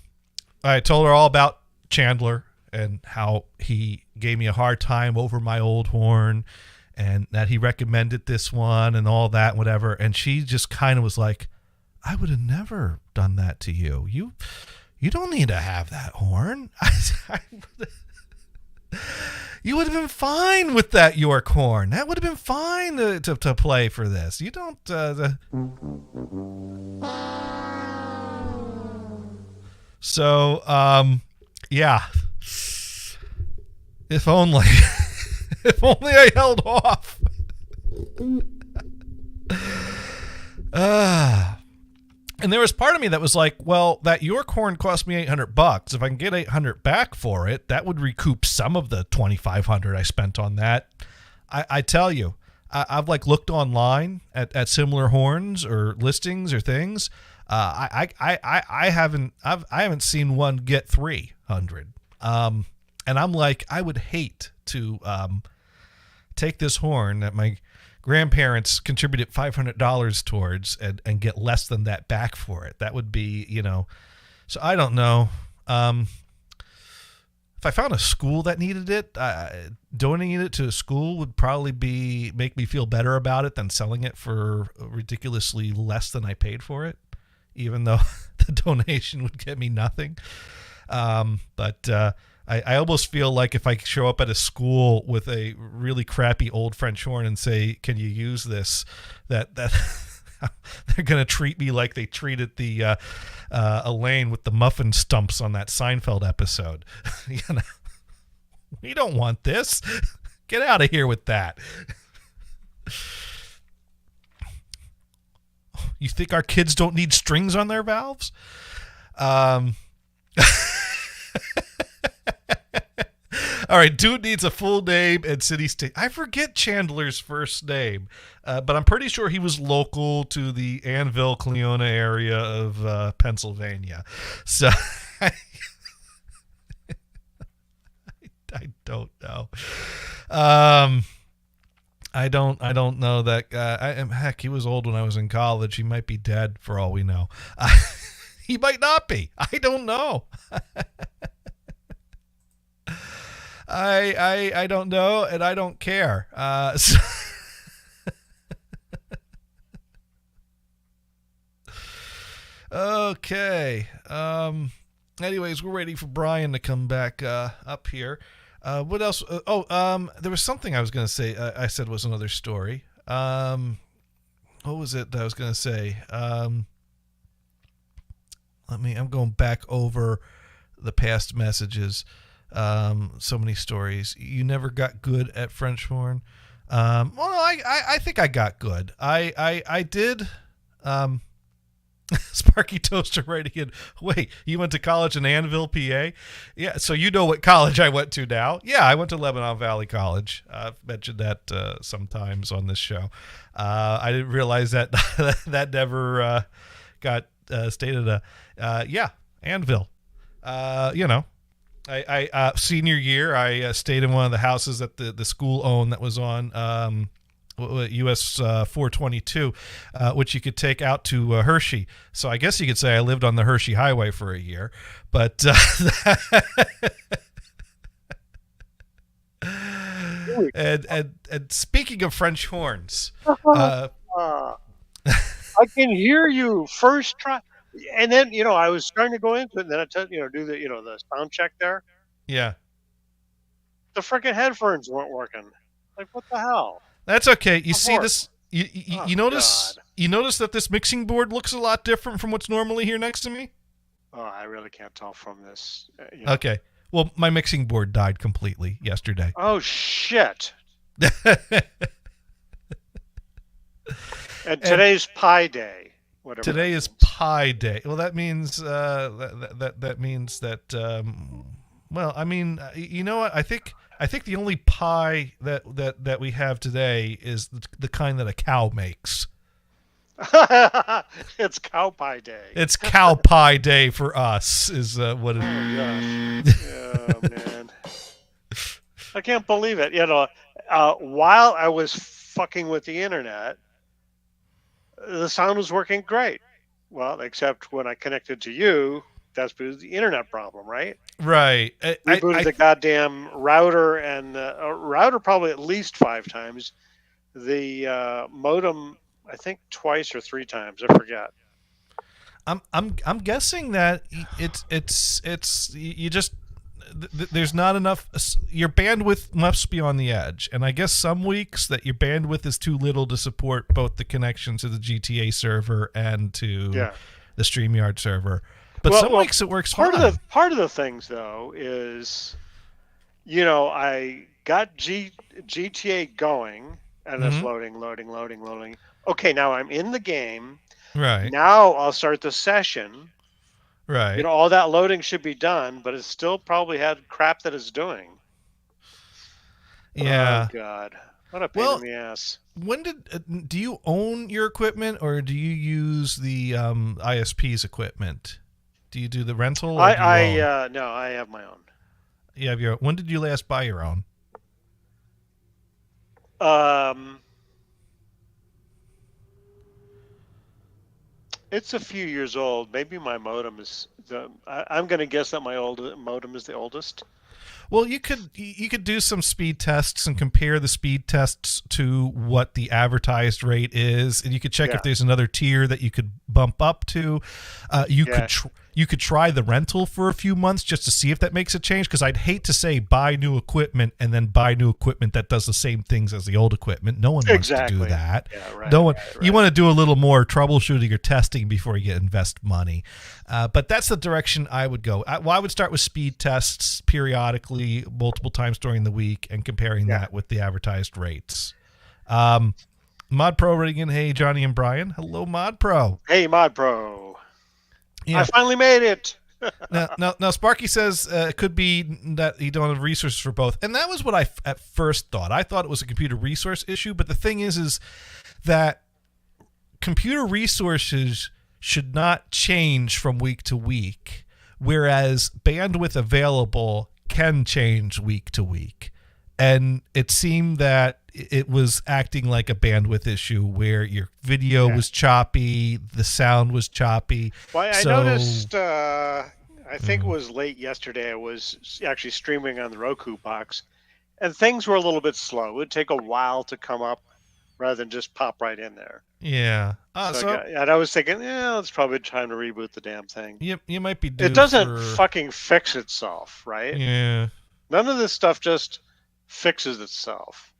told her all about Chandler and how he gave me a hard time over my old horn, and that he recommended this one and all that, whatever. And she just kind of was like, "I would have never done that to you. You don't need to have that horn. You would have been fine with that York horn. That would have been fine to play for this. You don't." So, yeah. If only. If only I held off. And there was part of me that was like, well, that York horn cost me $800. If I can get $800 back for it, that would recoup some of the $2,500 I spent on that. I tell you, I've like looked online at similar horns or listings or things. I haven't seen one get $300. And I'm like, I would hate to take this horn that my grandparents contributed $500 towards and get less than that back for it. That would be, so I don't know. If I found a school that needed it, donating it to a school would probably make me feel better about it than selling it for ridiculously less than I paid for it, even though the donation would get me nothing. But I almost feel like if I show up at a school with a really crappy old French horn and say, "Can you use this?" that they're going to treat me like they treated the Elaine with the muffin stumps on that Seinfeld episode. We don't want this. Get out of here with that. You think our kids don't need strings on their valves? All right, dude needs a full name and city state. I forget Chandler's first name, but I'm pretty sure he was local to the Annville, Cleona area of Pennsylvania. So I don't know. I don't know that guy. Heck, he was old when I was in college. He might be dead for all we know. He might not be. I don't know. I don't know, and I don't care. Okay. Anyways, we're waiting for Brian to come back up here. What else? There was something I was going to say. I said was another story. What was it that I was going to say? I'm going back over the past messages. So many stories. You never got good at French horn. I think I got good. I did. Sparky Toaster writing in, wait, you went to college in Annville, PA? Yeah, so you know what college I went to now. Yeah, I went to Lebanon Valley College. I've mentioned that sometimes on this show. I didn't realize that that never got stated. Yeah, Annville. I senior year, I stayed in one of the houses that the school owned that was on US 422, which you could take out to Hershey. So I guess you could say I lived on the Hershey Highway for a year. But and speaking of French horns, I can hear you first try, and then I was trying to go into it, and then I do the the sound check there. Yeah, the freaking headphones weren't working. Like, what the hell? That's okay. You see this? You notice? God. You notice that this mixing board looks a lot different from what's normally here next to me? Oh, I really can't tell from this. Okay. Well, my mixing board died completely yesterday. Oh shit! And today's Pi Day. Whatever. Today is Pi Day. Well, that means that means that. Well, I mean, you know what? I think the only pie that we have today is the kind that a cow makes. It's Cow Pie Day. It's Cow Pie Day for us, is what it is. Oh, man. I can't believe it. While I was fucking with the internet, the sound was working great. Well, except when I connected to you, that's because of the internet problem, right? Right. Rebooted the goddamn router, and router probably at least 5 times. The modem, I think twice or 3 times. I forget. I'm guessing that it's you just there's not enough. Your bandwidth must be on the edge, and I guess some weeks that your bandwidth is too little to support both the connection to the GTA server and to the StreamYard server. But some weeks it works fine. Part of the things though is, I got GTA going, and it's loading. Okay, now I'm in the game. Right. Now I'll start the session. Right. All that loading should be done, but it still probably had crap that it's doing. Yeah. Oh God, what a pain in the ass. When do you own your equipment, or do you use the ISP's equipment? Do you do the rental? Or no, I have my own. You have your own. When did you last buy your own? It's a few years old. Maybe my modem is I'm going to guess that my old modem is the oldest. Well, you could do some speed tests and compare the speed tests to what the advertised rate is, and you could check if there's another tier that you could bump up to. You could try the rental for a few months just to see if that makes a change, because I'd hate to say buy new equipment and then buy new equipment that does the same things as the old equipment. No one wants to do that. Yeah, right, no one. Right. You want to do a little more troubleshooting or testing before you invest money. But that's the direction I would go. I would start with speed tests periodically, multiple times during the week, and comparing that with the advertised rates. Mod Pro writing in, hey, Johnny and Brian. Hello, Mod Pro. Hey, Mod Pro. Yeah. I finally made it. now, Sparky says it could be that you don't have resources for both, and that was what I at first thought. I thought it was a computer resource issue, but the thing is that computer resources should not change from week to week, whereas bandwidth available can change week to week. And it seemed that it was acting like a bandwidth issue where your video was choppy, the sound was choppy. Well, I noticed, I think it was late yesterday, I was actually streaming on the Roku box, and things were a little bit slow. It would take a while to come up rather than just pop right in there. Yeah. And I was thinking, it's probably time to reboot the damn thing. You might be due. It doesn't fucking fix itself, right? Yeah. None of this stuff just fixes itself.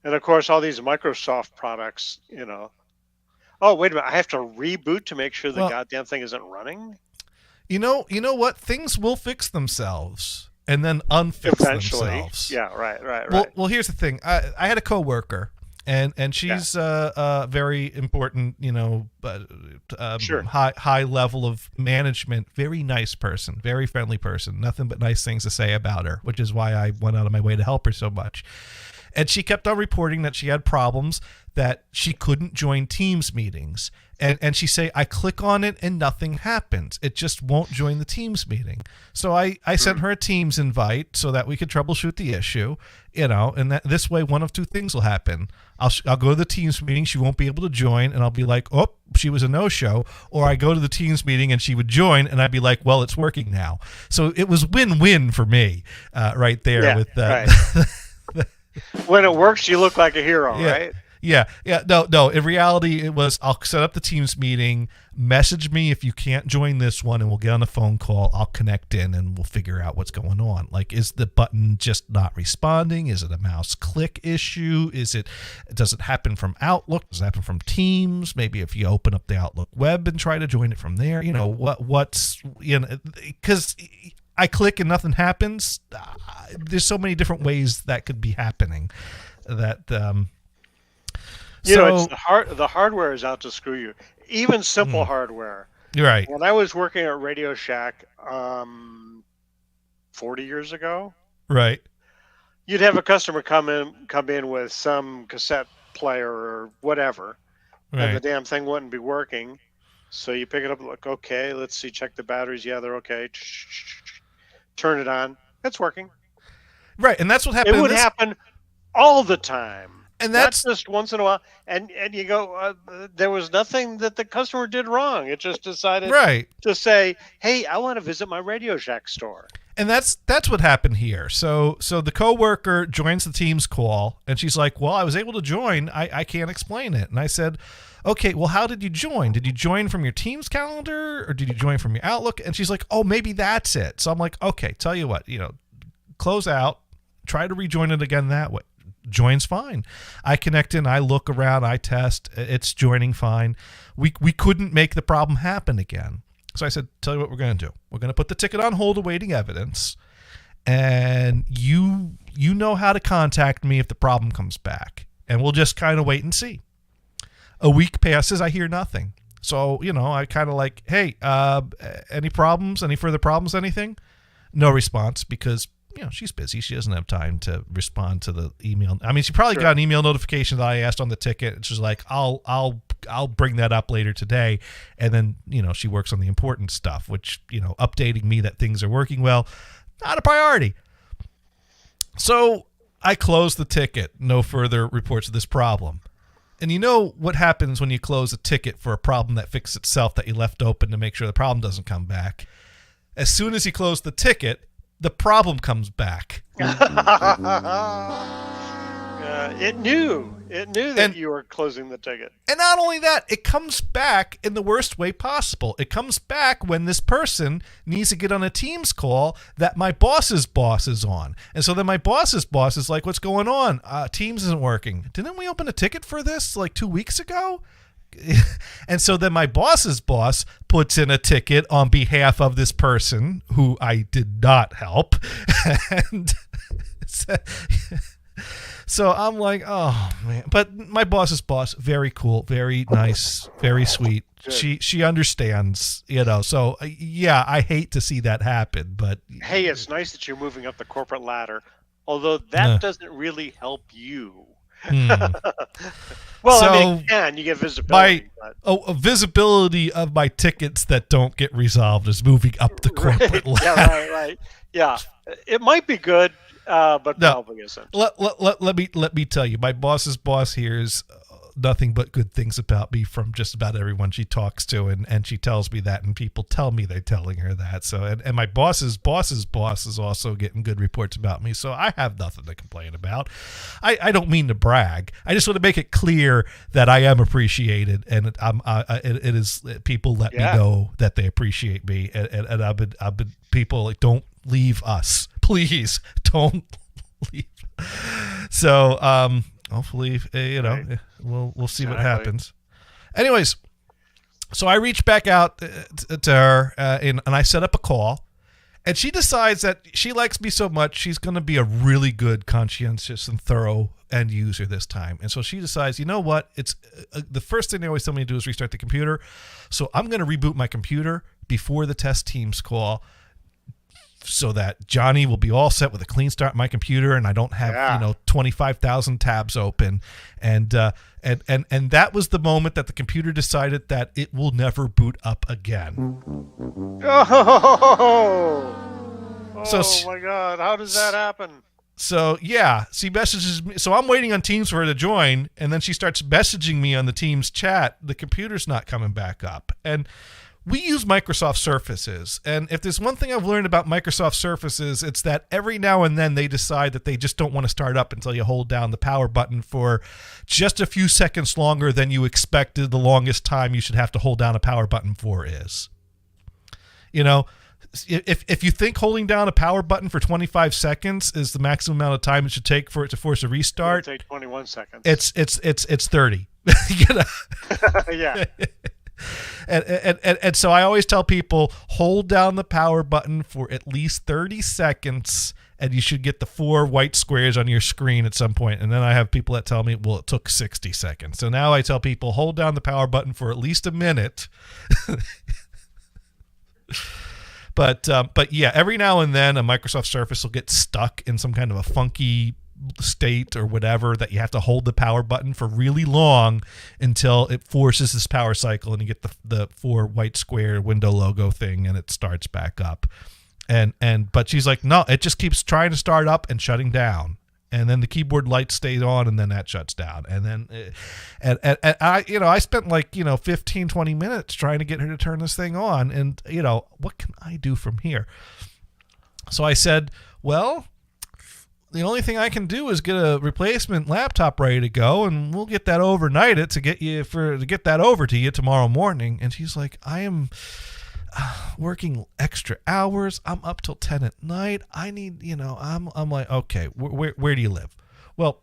And of course, all these Microsoft products, Oh, wait a minute! I have to reboot to make sure the goddamn thing isn't running. You know what? Things will fix themselves and then unfix themselves. Yeah, right. Well, here's the thing. I had a coworker, and she's a very important, high level of management. Very nice person, very friendly person. Nothing but nice things to say about her, which is why I went out of my way to help her so much. And she kept on reporting that she had problems, that she couldn't join Teams meetings. And she say, I click on it and nothing happens. It just won't join the Teams meeting. So I sent her a Teams invite so that we could troubleshoot the issue, and that this way one of two things will happen. I'll go to the Teams meeting, she won't be able to join, and I'll be like, oh, she was a no-show. Or I go to the Teams meeting and she would join, and I'd be like, well, it's working now. So it was win-win for me right there. Yeah, with that. Right. When it works, you look like a hero, right? Yeah. No. In reality, it was, I'll set up the Teams meeting, message me if you can't join this one, and we'll get on a phone call. I'll connect in, and we'll figure out what's going on. Like, is the button just not responding? Is it a mouse click issue? Does it happen from Outlook? Does it happen from Teams? Maybe if you open up the Outlook web and try to join it from there, because I click and nothing happens. There's so many different ways that could be happening. That it's the hardware is out to screw you. Even simple hardware. You're right. When I was working at Radio Shack 40 years ago, right, you'd have a customer come in with some cassette player or whatever, and the damn thing wouldn't be working. So you pick it up, look, okay, let's see, check the batteries. Yeah, they're okay. Turn it on. It's working. Right, and that's what happened. It would happen all the time. And that's not just once in a while. And you go, there was nothing that the customer did wrong. It just decided to say, hey, I want to visit my Radio Shack store. And that's what happened here. So the coworker joins the Teams call, and she's like, well, I was able to join. I can't explain it. And I said, okay, well, how did you join? Did you join from your Teams calendar, or did you join from your Outlook? And she's like, oh, maybe that's it. So I'm like, okay, tell you what, close out, try to rejoin it again that way. Joins fine. I connect in, I look around, I test, it's joining fine. We couldn't make the problem happen again. So I said, tell you what we're going to do. We're going to put the ticket on hold awaiting evidence, and you know how to contact me if the problem comes back, and we'll just kind of wait and see. A week passes, I hear nothing. So, I kind of like, hey, any problems, any further problems, anything? No response, because she's busy. She doesn't have time to respond to the email. I mean, she probably got an email notification that I asked on the ticket. And she's like, I'll bring that up later today. And then, she works on the important stuff, which, updating me that things are working well, not a priority. So I closed the ticket. No further reports of this problem. And you know what happens when you close a ticket for a problem that fixed itself that you left open to make sure the problem doesn't come back? As soon as you close the ticket, the problem comes back. It knew that you were closing the ticket. And not only that, it comes back in the worst way possible. It comes back when this person needs to get on a Teams call that my boss's boss is on. And so then my boss's boss is like, what's going on? Teams isn't working. Didn't we open a ticket for this like 2 weeks ago? And so then my boss's boss puts in a ticket on behalf of this person who I did not help. And so I'm like, oh man. But my boss's boss, very cool, very nice, very sweet. Good. She understands, so yeah, I hate to see that happen, but hey, it's nice that you're moving up the corporate ladder, although that doesn't really help you. Well, so I mean, you get visibility. Visibility of my tickets that don't get resolved is moving up the corporate ladder. Yeah, right. Yeah, it might be good, but No. probably isn't. Let me tell you, my boss's boss hears nothing but good things about me from just about everyone she talks to, and she tells me that, and people tell me they're telling her that. So, and my boss's boss is also getting good reports about me. So I have nothing to complain about. I don't mean to brag. I just want to make it clear that I am appreciated, and it is people let me know that they appreciate me, and I've been people like, don't leave us, please don't leave. So hopefully we'll see what happens. Anyways, so I reached back out to her and I set up a call, and she decides that she likes me so much she's going to be a really good, conscientious and thorough end user this time. And so she decides, you know what, it's the first thing they always tell me to do is restart the computer. So I'm going to reboot my computer before the test teams call, so that Johnny will be all set with a clean start on my computer, and I don't have 25,000 tabs open, and that was the moment that the computer decided that it will never boot up again. Oh my God! How does that happen? So yeah, she messages me. So I'm waiting on Teams for her to join, and then she starts messaging me on the Teams chat. The computer's not coming back up, and we use Microsoft Surfaces, and if there's one thing I've learned about Microsoft Surfaces, it's that every now and then they decide that they just don't want to start up until you hold down the power button for just a few seconds longer than you expected. The longest time you should have to hold down a power button for is. You know, if you think holding down a power button for 25 seconds is the maximum amount of time it should take for it to force a restart, it'll take 21 seconds. It's 30. You know? Yeah. And so I always tell people, hold down the power button for at least 30 seconds, and you should get the 4 white squares on your screen at some point. And then I have people that tell me, well, it took 60 seconds. So now I tell people, hold down the power button for at least a minute. But yeah, every now and then a Microsoft Surface will get stuck in some kind of a funky state or whatever that you have to hold the power button for really long until it forces this power cycle and you get the 4 white square window logo thing and it starts back up. But she's like, no, it just keeps trying to start up and shutting down. And then the keyboard light stays on and then that shuts down. And then and I spent 15, 20 minutes trying to get her to turn this thing on. And, what can I do from here? So I said, well, the only thing I can do is get a replacement laptop ready to go, and we'll get that overnighted to get that over to you tomorrow morning. And she's like, I am working extra hours. I'm up till 10 at night. I need, I'm like, okay, where do you live? Well,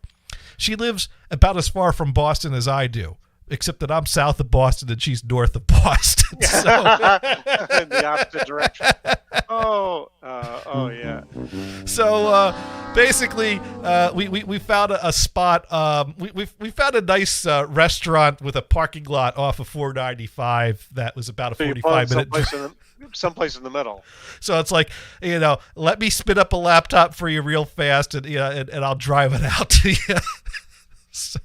she lives about as far from Boston as I do, except that I'm south of Boston and she's north of Boston. So. In the opposite direction. Oh yeah. So basically, we found a spot. We found a nice restaurant with a parking lot off of 495 that was about a 45-minute drive. Someplace in the middle. So it's like, let me spin up a laptop for you real fast, and I'll drive it out to you. So,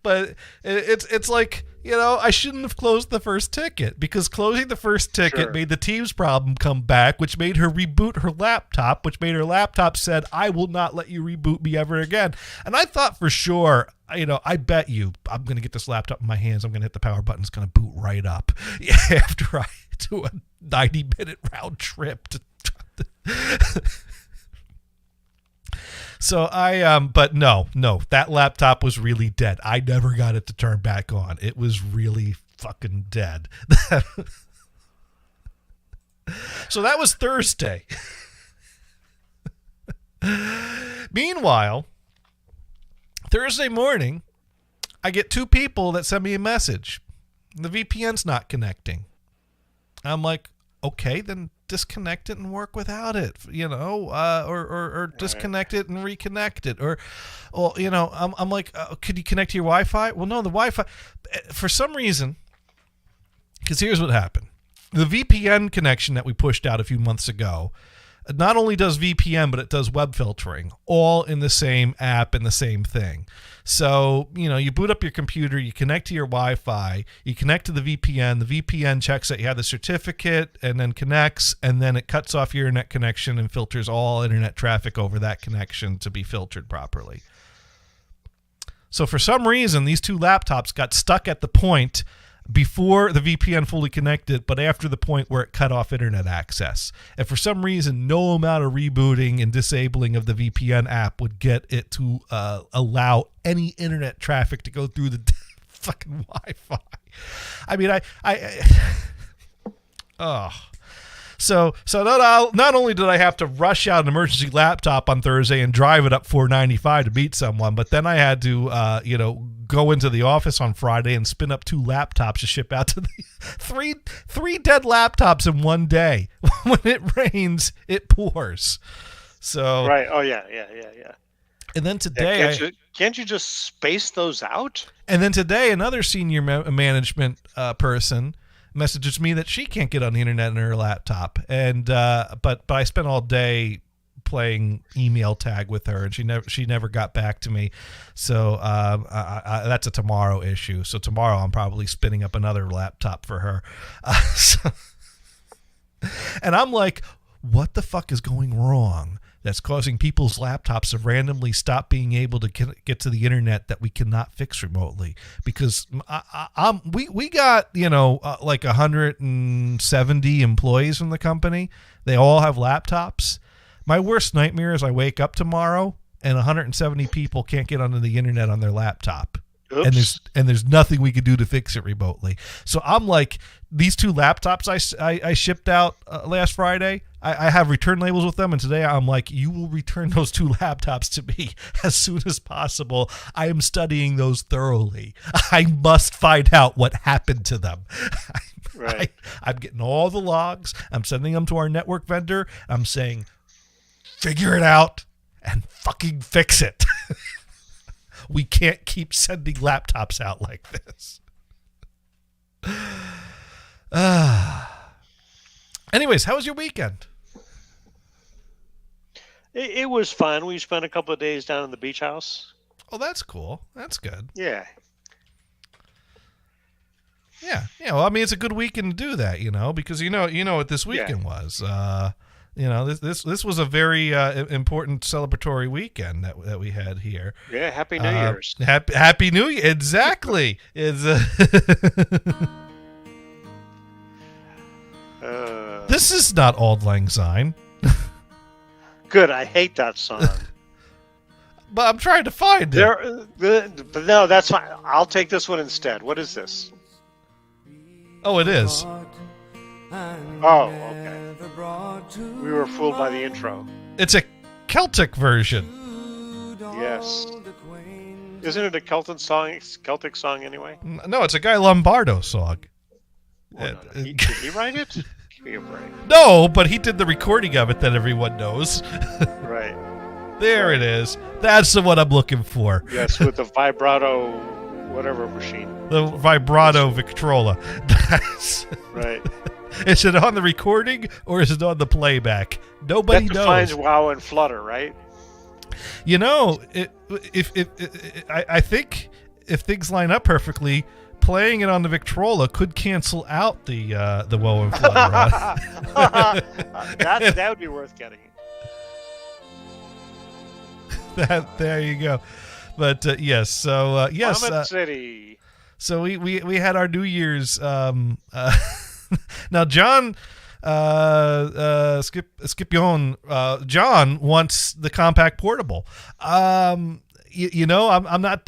but it's like, I shouldn't have closed the first ticket, because closing the first ticket made the Teams problem come back, which made her reboot her laptop, which made her laptop said, I will not let you reboot me ever again. And I thought for sure, I bet you I'm going to get this laptop in my hands. I'm going to hit the power button. It's going to boot right up after I do a 90-minute round trip. So but no, that laptop was really dead. I never got it to turn back on. It was really fucking dead. So that was Thursday. Meanwhile, Thursday morning, I get 2 people that send me a message. The VPN's not connecting. I'm like, okay, then disconnect it and work without it, or disconnect it and reconnect it, or, well, I'm like, could you connect to your Wi-Fi? Well, no, the Wi-Fi, for some reason, because here's what happened. The VPN connection that we pushed out a few months ago not only does VPN, but it does web filtering, all in the same app and the same thing. So, you boot up your computer, you connect to your Wi-Fi, you connect to the VPN checks that you have the certificate and then connects, and then it cuts off your internet connection and filters all internet traffic over that connection to be filtered properly. So for some reason, these two laptops got stuck at the point before the VPN fully connected, but after the point where it cut off internet access. And for some reason, no amount of rebooting and disabling of the VPN app would get it to allow any internet traffic to go through the fucking Wi-Fi. I mean, So not only did I have to rush out an emergency laptop on Thursday and drive it up 495 to meet someone, but then I had to, go into the office on Friday and spin up 2 laptops to ship out to the three dead laptops in one day. When it rains, it pours. So right. Oh yeah. And then today, can't you just space those out? And then today, another senior management person messages me that she can't get on the internet on her laptop, and but I spent all day playing email tag with her, and she never got back to me. So that's a tomorrow issue. So tomorrow I'm probably spinning up another laptop for her. And I'm like, what the fuck is going wrong that's causing people's laptops to randomly stop being able to get to the internet that we cannot fix remotely? Because we got, like 170 employees in the company. They all have laptops. My worst nightmare is I wake up tomorrow and 170 people can't get onto the internet on their laptop. Oops. And there's nothing we could do to fix it remotely. So I'm like, these 2 laptops I shipped out last Friday, I have return labels with them, and today I'm like, you will return those 2 laptops to me as soon as possible. I am studying those thoroughly. I must find out what happened to them. Right. I'm getting all the logs. I'm sending them to our network vendor. I'm saying, figure it out and fucking fix it. We can't keep sending laptops out like this. Anyways, how was your weekend? It was fun. We spent a couple of days down in the beach house. Oh, that's cool. That's good. Yeah. Yeah. Well, I mean, it's a good weekend to do that, because you know what this weekend was. This was a very important celebratory weekend that we had here. Yeah, Happy New Year's. Happy New Year. Exactly. This is not Auld Lang Syne. Good. I hate that song. But I'm trying to find it. But no, that's fine. I'll take this one instead. What is this? Oh, it is. Oh, okay. We were fooled by the intro. It's a Celtic version. Yes. Isn't it a Celtic song anyway? No, it's a Guy Lombardo song. Well, no. Did he write it? Give me a break. No, but he did the recording of it that everyone knows. Right. There it is. That's the one I'm looking for. Yes, with the vibrato whatever machine. The vibrato Victrola. That's right. Is it on the recording or is it on the playback? Nobody knows. That defines wow and flutter, right? I think if things line up perfectly, playing it on the Victrola could cancel out the wow and flutter. That would be worth getting. There you go. But yes, so yes, City. So we had our New Year's. Now John Scipion, John wants the compact portable. I'm not.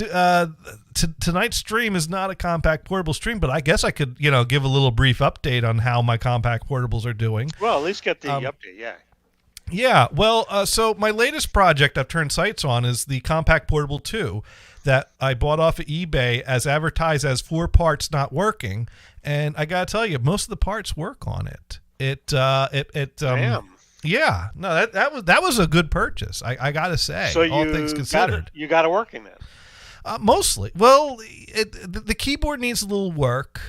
Tonight's stream is not a compact portable stream, but I guess I could give a little brief update on how my compact portables are doing. Well, at least get the update, yeah. Yeah, well, so my latest project I've turned sights on is the Compact Portable 2 that I bought off of eBay as advertised as 4 parts not working, and I gotta tell you, most of the parts work on it. Damn. Yeah, no, that was a good purchase. I gotta say, so all things considered, you got it working then. Mostly. Well, the keyboard needs a little work.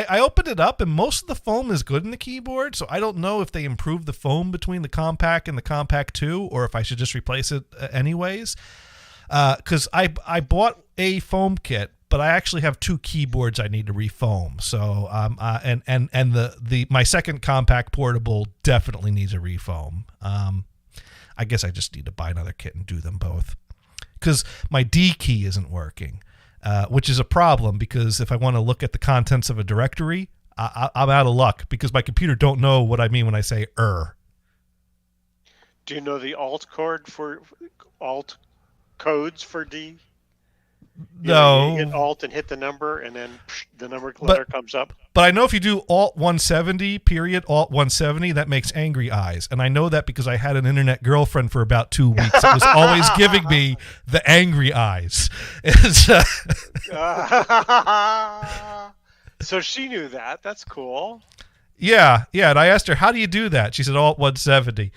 I opened it up, and most of the foam is good in the keyboard, so I don't know if they improved the foam between the Compact and the Compact 2, or if I should just replace it anyways. Because I bought a foam kit, but I actually have 2 keyboards I need to refoam. So and my second Compact portable definitely needs a refoam. I guess I just need to buy another kit and do them both, because my D key isn't working, which is a problem, because if I want to look at the contents of a directory, I'm out of luck, because my computer don't know what I mean when I say Do you know the alt codes for D? No. You hit alt and hit the number, and then the letter comes up. But I know if you do Alt 170, period, Alt 170, that makes angry eyes. And I know that because I had an internet girlfriend for about 2 weeks. It was always giving me the angry eyes. So she knew that. That's cool. Yeah. And I asked her, how do you do that? She said, Alt 170.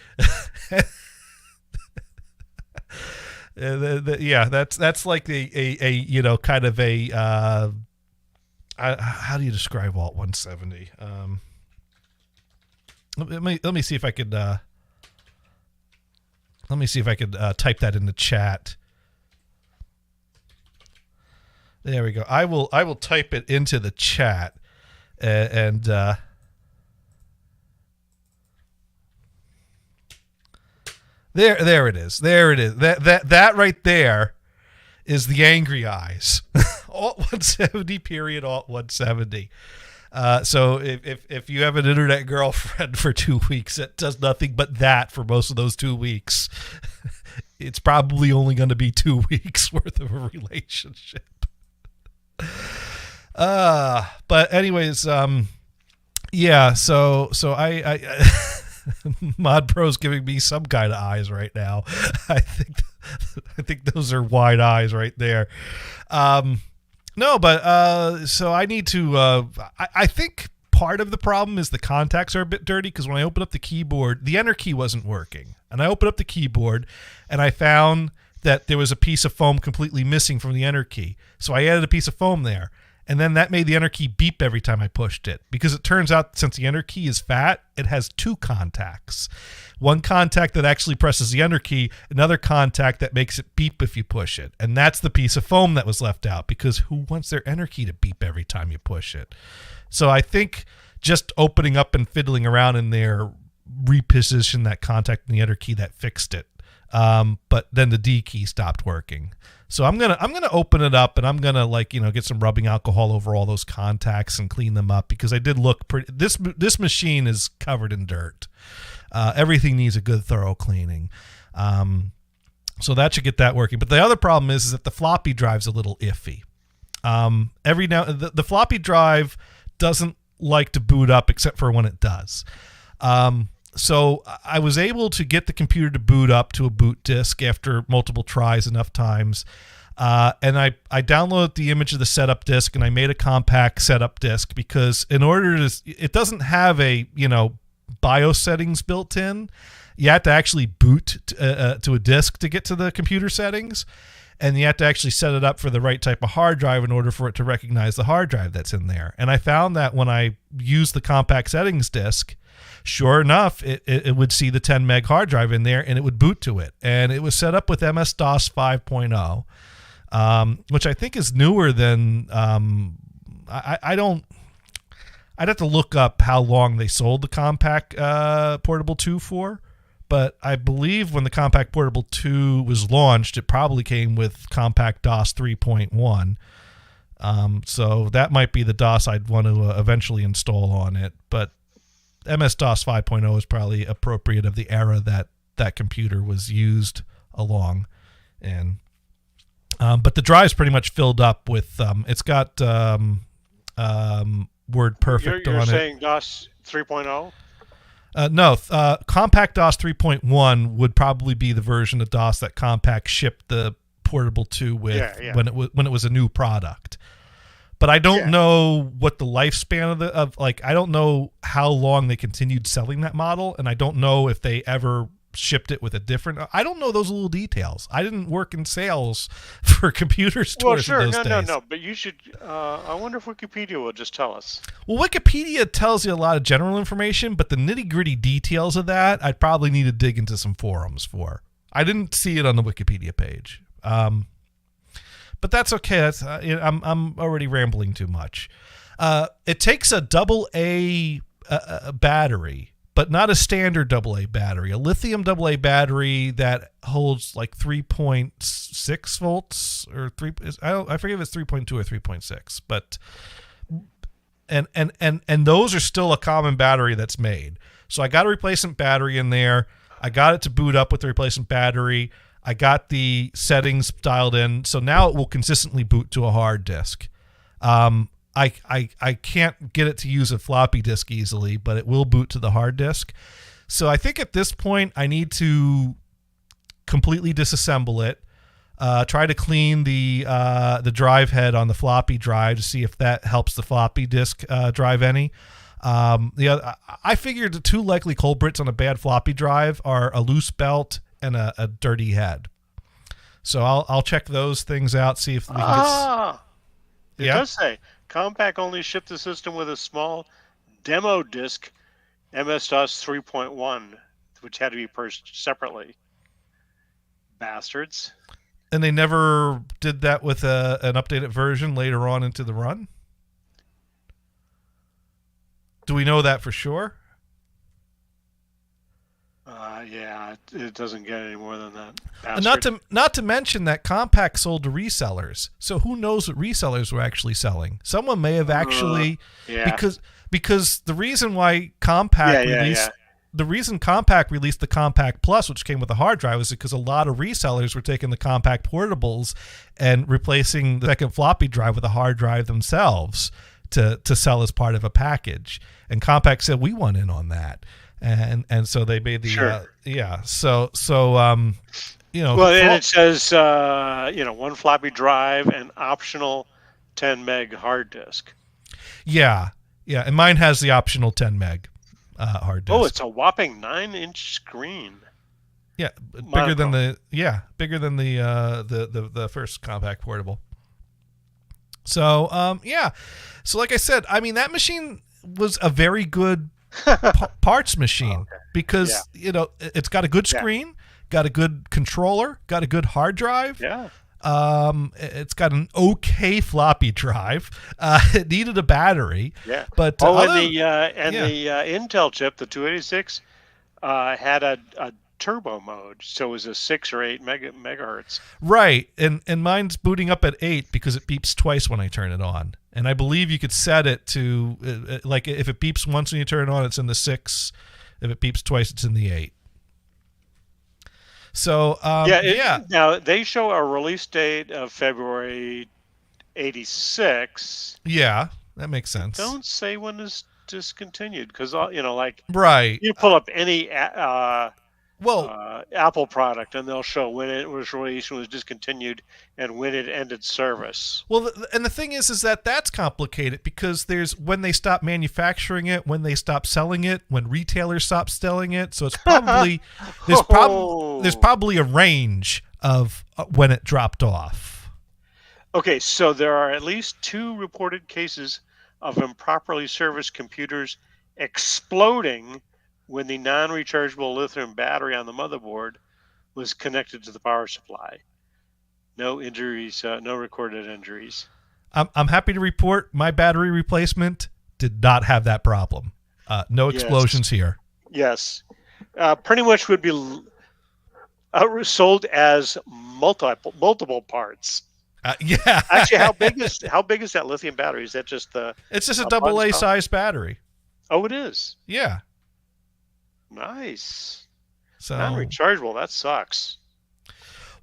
Yeah, that's like a kind of a how do you describe Alt 170? Let me see if I could type that in the chat. There we go. I will type it into the chat and There it is. There it is. That right there is the angry eyes. Alt 170, period, Alt 170. So if you have an internet girlfriend for 2 weeks that does nothing but that for most of those 2 weeks, it's probably only going to be 2 weeks worth of a relationship. But anyways, yeah, so I Mod Pro's giving me some kind of eyes right now. I think those are wide eyes right there. No, but so I need to. I think part of the problem is the contacts are a bit dirty, because when I open up the keyboard, the enter key wasn't working, and I opened up the keyboard and I found that there was a piece of foam completely missing from the enter key. So I added a piece of foam there. And then that made the enter key beep every time I pushed it, because it turns out since the enter key is fat, it has 2 contacts. One contact that actually presses the enter key, another contact that makes it beep if you push it. And that's the piece of foam that was left out, because who wants their enter key to beep every time you push it? So I think just opening up and fiddling around in there repositioned that contact in the enter key that fixed it. But then the D key stopped working. So I'm gonna open it up, and I'm gonna get some rubbing alcohol over all those contacts and clean them up, because I did look pretty. This machine is covered in dirt. Everything needs a good thorough cleaning. So that should get that working. But the other problem is that the floppy drive's a little iffy. Every now the floppy drive doesn't like to boot up except for when it does. So I was able to get the computer to boot up to a boot disk after multiple tries enough times. And I downloaded the image of the setup disk, and I made a compact setup disk, because in order to, it doesn't have a, BIOS settings built in. You have to actually boot to a disk to get to the computer settings. And you have to actually set it up for the right type of hard drive in order for it to recognize the hard drive that's in there. And I found that when I used the compact settings disk, sure enough, it would see the 10 meg hard drive in there, and it would boot to it. And it was set up with MS-DOS 5.0, which I think is newer than I'd have to look up how long they sold the Compact Portable 2 for. But I believe when the Compact Portable 2 was launched, it probably came with Compact DOS 3.1. So that might be the DOS I'd want to eventually install on it. But MS-DOS 5.0 is probably appropriate of the era that computer was used along. And but the drive's pretty much filled up with it's got WordPerfect you're on it. You're saying DOS 3.0? No, Compact DOS 3.1 would probably be the version of DOS that Compact shipped the Portable 2 with when it was a new product. But I don't know what the lifespan of I don't know how long they continued selling that model, and I don't know if they ever shipped it with a different. I don't know those little details. I didn't work in sales for computer stores in those days. No. But you should. I wonder if Wikipedia will just tell us. Well, Wikipedia tells you a lot of general information, but the nitty-gritty details of that, I'd probably need to dig into some forums for. I didn't see it on the Wikipedia page. But that's okay. That's I'm already rambling too much. It takes a AA battery, but not a standard AA battery. A lithium AA battery that holds like 3.6 volts or I forget if it's 3.2 or 3.6, but and those are still a common battery that's made. So I got a replacement battery in there. I got it to boot up with the replacement battery. I got the settings dialed in, so now it will consistently boot to a hard disk. I can't get it to use a floppy disk easily, but it will boot to the hard disk. So I think at this point I need to completely disassemble it, try to clean the drive head on the floppy drive to see if that helps the floppy disk drive any. I figured the two likely culprits on a bad floppy drive are a loose belt and a dirty head. So I'll check those things out, see if we can get... It does say Compaq only shipped the system with a small demo disk MS-DOS 3.1, which had to be purchased separately. Bastards. And they never did that with an updated version later on into the run? Do we know that for sure? Yeah, it doesn't get any more than that. Not to mention that Compaq sold to resellers. So who knows what resellers were actually selling? Someone may have actually because the reason why Compaq released the reason Compaq released the Compaq Plus, which came with a hard drive, was because a lot of resellers were taking the Compaq portables and replacing the second floppy drive with a hard drive themselves to sell as part of a package. And Compaq said, we want in on that. And so they made the Well, and it says one floppy drive and optional 10 meg hard disk. Yeah, and mine has the optional 10 meg hard disk. Oh, it's a whopping 9-inch screen. Yeah, bigger than the first Compaq portable. So so like I said, I mean that machine was a very good parts machine because it's got a good screen, got a good controller, got a good hard drive. It's got an okay floppy drive. It needed a battery. But the Intel chip, the 286, had a turbo mode, so it was a 6 or 8 megahertz. Right, and mine's booting up at 8 because it beeps twice when I turn it on. And I believe you could set it to, like, if it beeps once when you turn it on, it's in the 6. If it beeps twice, it's in the 8. So, Now, they show a release date of February 86. Yeah, that makes sense. Don't say when it's discontinued, because, right. You pull up any Apple product, and they'll show when it was released, when it was discontinued, and when it ended service. Well, and the thing is that that's complicated because there's when they stop manufacturing it, when they stop selling it, when retailers stop selling it. So it's probably there's probably a range of when it dropped off. Okay, so there are at least 2 reported cases of improperly serviced computers exploding when the non-rechargeable lithium battery on the motherboard was connected to the power supply. No injuries, no recorded injuries. I'm happy to report my battery replacement did not have that problem. No explosions here. Yes. Pretty much would be sold as multiple parts. Actually, how big is that lithium battery? Is that just the? It's just a AA size battery. Oh, it is. Yeah. Nice. So non-rechargeable. That sucks.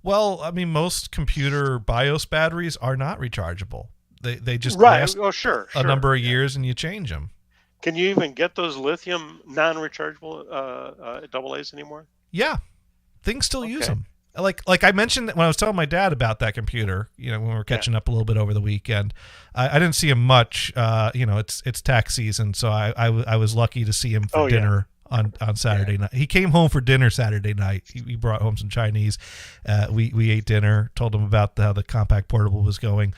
Well, I mean, most computer BIOS batteries are not rechargeable. They just last a number of years, and you change them. Can you even get those lithium non-rechargeable AA's anymore? Yeah, things still use them. Like I mentioned when I was telling my dad about that computer, when we were catching up a little bit over the weekend, I didn't see him much. It's tax season, so I was lucky to see him for dinner on Saturday night. He came home for dinner Saturday night. He brought home some Chinese. We ate dinner, told him about how the compact portable was going.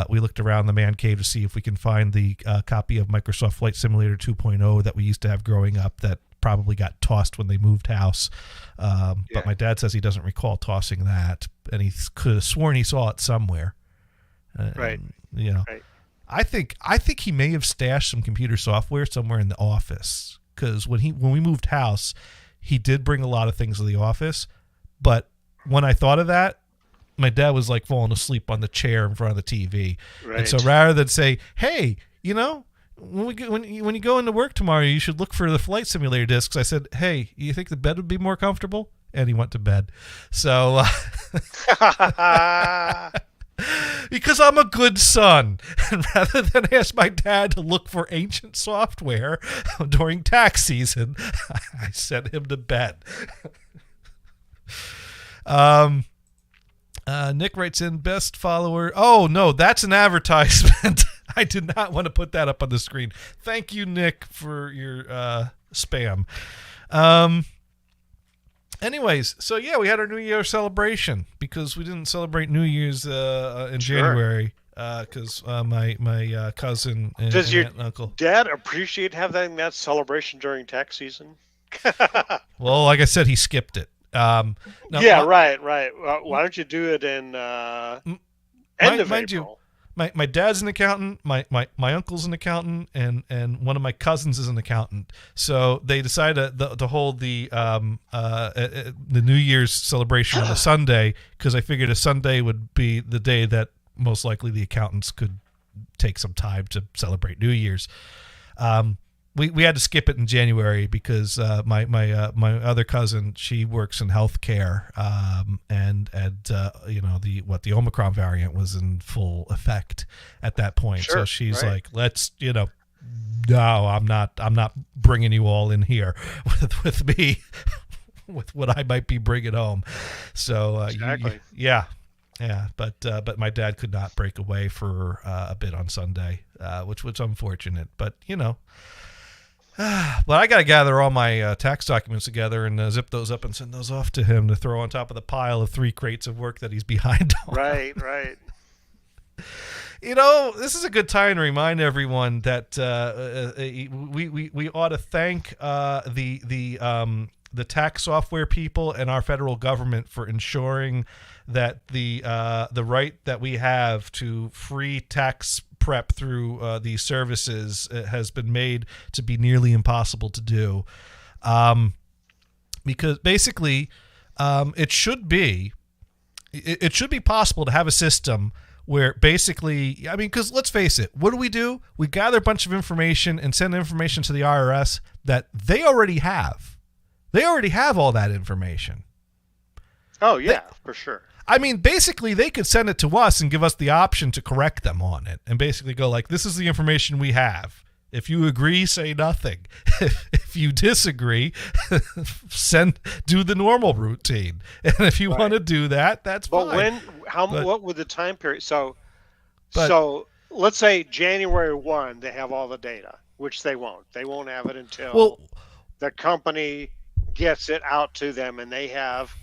We looked around the man cave to see if we can find the copy of Microsoft Flight Simulator 2.0 that we used to have growing up that probably got tossed when they moved house. But my dad says he doesn't recall tossing that, and he could have sworn he saw it somewhere. Right. Right. I think he may have stashed some computer software somewhere in the office, because when we moved house, he did bring a lot of things to the office. But when I thought of that, my dad was like falling asleep on the chair in front of the TV. Right. And so rather than say, hey, when you go into work tomorrow, you should look for the flight simulator discs, I said, hey, you think the bed would be more comfortable? And he went to bed. So because I'm a good son, and rather than ask my dad to look for ancient software during tax season, I sent him to bed. Nick writes in, best follower. Oh, no, that's an advertisement. I did not want to put that up on the screen. Thank you, Nick, for your spam. Anyways, so yeah, we had our New Year celebration because we didn't celebrate New Year's in January because my cousin and Does your aunt and uncle. Dad appreciate having that celebration during tax season? Well, like I said, he skipped it. Right. Well, why don't you do it in end of April? My dad's an accountant, my uncle's an accountant, and one of my cousins is an accountant. So they decided to hold the New Year's celebration on a Sunday, because I figured a Sunday would be the day that most likely the accountants could take some time to celebrate New Year's. We had to skip it in January because my other cousin, she works in healthcare, and the Omicron variant was in full effect at that point. Sure, so she's like, let's no, I'm not bringing you all in here with me with what I might be bringing home. So exactly. Yeah, but my dad could not break away for a bit on Sunday, which was unfortunate, but Well, I got to gather all my tax documents together and zip those up and send those off to him to throw on top of the pile of 3 crates of work that he's behind on. Right. This is a good time to remind everyone that we ought to thank the tax software people and our federal government for ensuring that the right that we have to free tax prep through these services has been made to be nearly impossible to do, because basically it should be possible to have a system where basically, because let's face it, what do? We gather a bunch of information and send information to the IRS that they already have. They already have all that information. Oh, yeah, for sure. Basically, they could send it to us and give us the option to correct them on it and basically go like, this is the information we have. If you agree, say nothing. If you disagree, do the normal routine. And if you want to do that, that's fine. What would the time period? So let's say January 1, they have all the data, which they won't. They won't have it until the company gets it out to them, and they have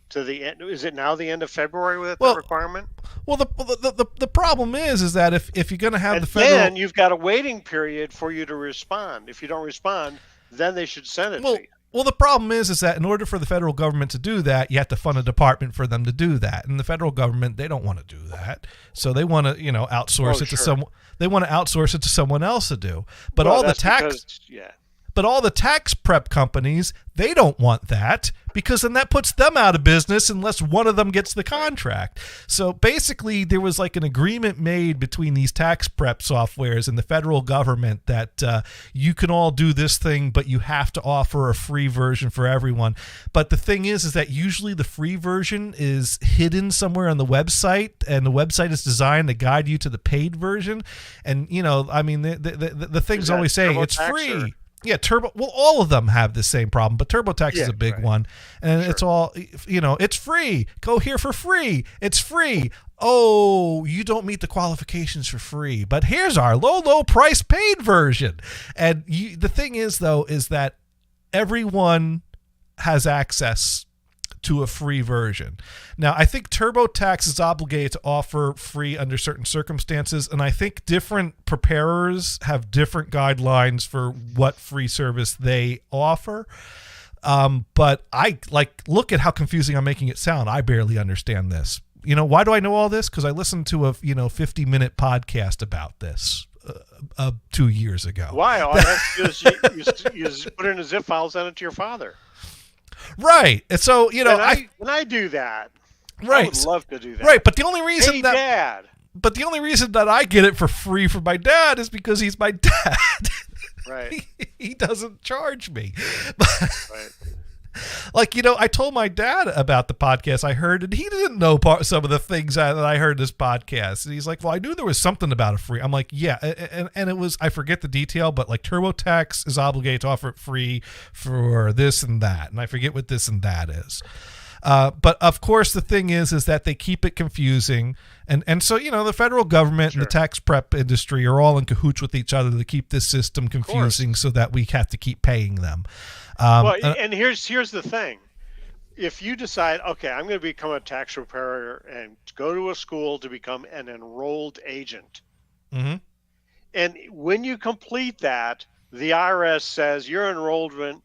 to the end. Is it now the end of February with the requirement? Well, the problem is that if you're going to have the federal, then you've got a waiting period for you to respond. If you don't respond, then they should send it to you. Well, the problem is that in order for the federal government to do that, you have to fund a department for them to do that, and the federal government, they don't want to do that, so they want to outsource it to someone. They want to outsource it to someone else to do. But all the tax prep companies, they don't want that, because then that puts them out of business unless one of them gets the contract. So basically, there was like an agreement made between these tax prep softwares and the federal government that you can all do this thing, but you have to offer a free version for everyone. But the thing is that usually the free version is hidden somewhere on the website, and the website is designed to guide you to the paid version. And the things always say it's free. Yeah, Turbo. Well, all of them have the same problem, but TurboTax is a big one, and it's all it's free. Go here for free. It's free. Oh, you don't meet the qualifications for free, but here's our low price paid version. And the thing is, though, is that everyone has access to a free version. Now, I think TurboTax is obligated to offer free under certain circumstances, and I think different preparers have different guidelines for what free service they offer. But I look at how confusing I'm making it sound. I barely understand this. Why do I know all this? Because I listened to a 50-minute podcast about this 2 years ago. Why? All that's you just put it in a zip file, send it to your father. Right. And so, when I do that, right. I would love to do that. Right, but the only reason hey, that Dad. But the only reason that I get it for free from my dad is because he's my dad. Right. He doesn't charge me. Right. I told my dad about the podcast I heard, and he didn't know some of the things that I heard in this podcast. And he's like, well, I knew there was something about a free. I'm like, yeah. And it was, I forget the detail, but like TurboTax is obligated to offer it free for this and that. And I forget what this and that is. But of course, the thing is that they keep it confusing. And so, the federal government and the tax prep industry are all in cahoots with each other to keep this system confusing so that we have to keep paying them. And here's the thing. If you decide, okay, I'm going to become a tax preparer and go to a school to become an enrolled agent. Mm-hmm. And when you complete that, the IRS says your enrollment,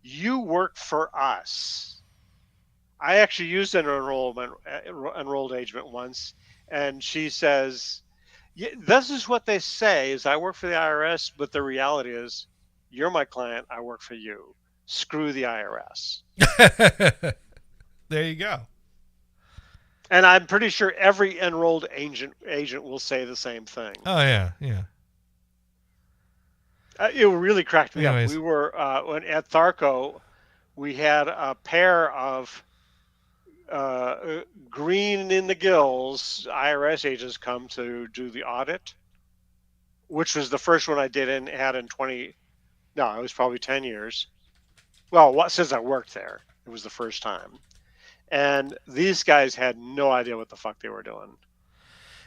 you work for us. I actually used an enrolled agent once, and she says, yeah, this is what they say is I work for the IRS, but the reality is you're my client, I work for you. Screw the IRS. There you go. And I'm pretty sure every enrolled agent will say the same thing. Oh, yeah, yeah. It really cracked me Anyways. up. We were at Tharco, we had a pair of green in the gills IRS agents come to do the audit, which was the first one I did and had in it was probably 10 years. Well, since I worked there, it was the first time. And these guys had no idea what the fuck they were doing.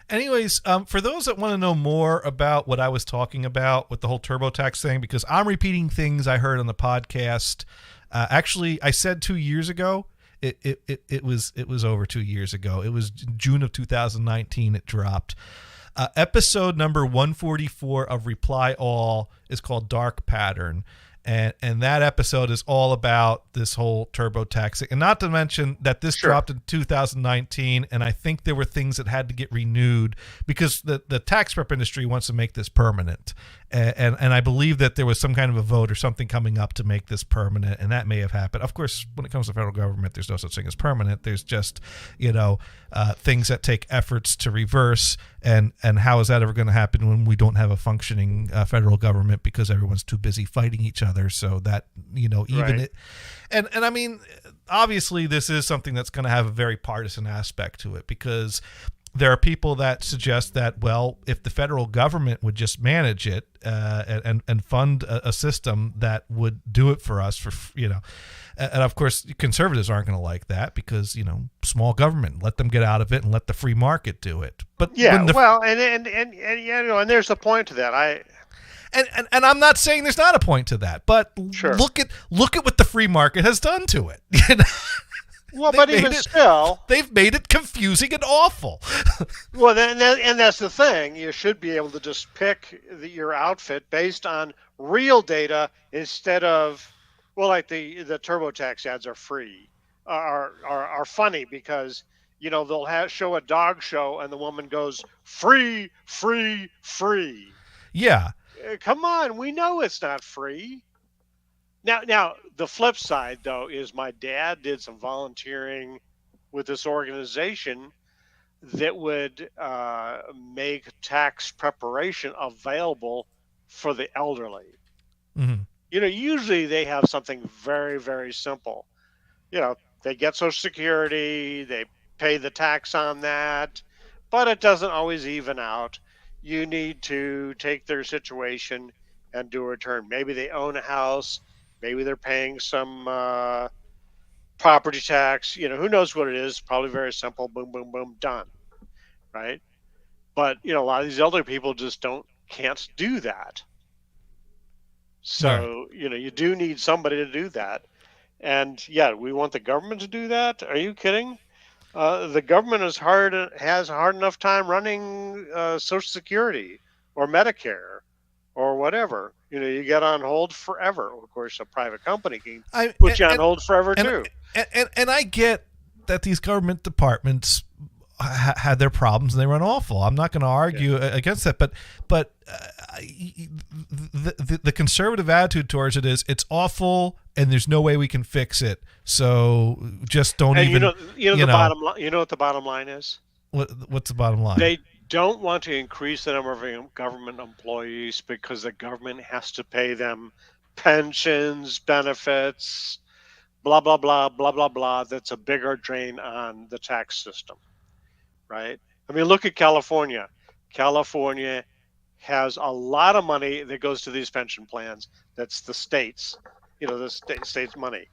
Anyways, for those that want to know more about what I was talking about with the whole TurboTax thing, because I'm repeating things I heard on the podcast. Actually, I said 2 years ago. It was over 2 years ago. It was June of 2019. It dropped. Episode number 144 of Reply All is called Dark Pattern. And that episode is all about this whole TurboTax. And not to mention that this dropped in 2019, and I think there were things that had to get renewed because the tax prep industry wants to make this permanent. And I believe that there was some kind of a vote or something coming up to make this permanent, and that may have happened. Of course, when it comes to federal government, there's no such thing as permanent. There's just, things that take efforts to reverse. And how is that ever going to happen when we don't have a functioning federal government because everyone's too busy fighting each other? So that, Right. And I mean, obviously this is something that's going to have a very partisan aspect to it because there are people that suggest that, well, if the federal government would just manage it and fund a system that would do it for us and of course conservatives aren't going to like that because, small government, let them get out of it and let the free market do it. But yeah, and there's a point to that. And I'm not saying there's not a point to that, but look at what the free market has done to it. Well, but even still, they've made it confusing and awful. Well, and that's the thing. You should be able to just pick your outfit based on real data instead of, well, like the TurboTax ads are free, are funny because they'll show a dog show and the woman goes free, free, free. Yeah. Come on, we know it's not free. Now, the flip side, though, is my dad did some volunteering with this organization that would make tax preparation available for the elderly. Mm-hmm. Usually they have something very, very simple. They get Social Security, they pay the tax on that, but it doesn't always even out. You need to take their situation and do a return. Maybe they own a house. Maybe they're paying some property tax. Who knows what it is? Probably very simple. Boom, boom, boom, done. Right? But, a lot of these elderly people just can't do that. So, you do need somebody to do that. And yeah, we want the government to do that? Are you kidding? The government has a hard enough time running Social Security or Medicare or whatever. You get on hold forever. Of course, a private company can put you on hold forever too. And I get that these government departments had their problems and they run awful. I'm not going to argue against that, but the conservative attitude towards it is it's awful and there's no way we can fix it. So just don't even. The bottom line. You know what the bottom line is? What's the bottom line? They don't want to increase the number of government employees because the government has to pay them pensions, benefits, blah blah blah blah blah blah. That's a bigger drain on the tax system. Right? I mean, look at California. California has a lot of money that goes to these pension plans. That's the states, the state's money.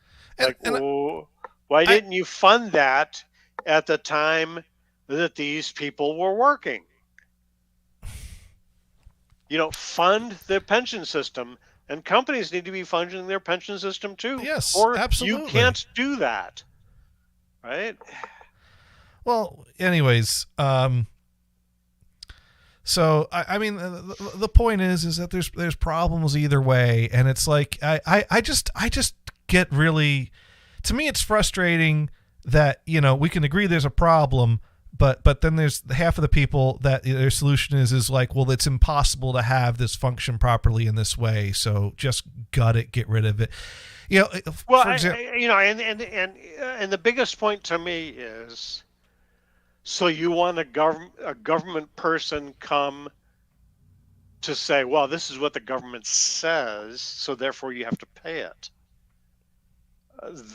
Why didn't you fund that at the time that these people were working? Fund the pension system, and companies need to be funding their pension system too. Yes, or absolutely. You can't do that, right? Well, anyways, so I mean, the point is that there's problems either way, and it's like I just get really, to me, it's frustrating that we can agree there's a problem, but then there's half of the people that their solution is like, well, it's impossible to have this function properly in this way, so just gut it, get rid of it. Well, and the biggest point to me is. So you want a government person come to say, well, this is what the government says, so therefore you have to pay it.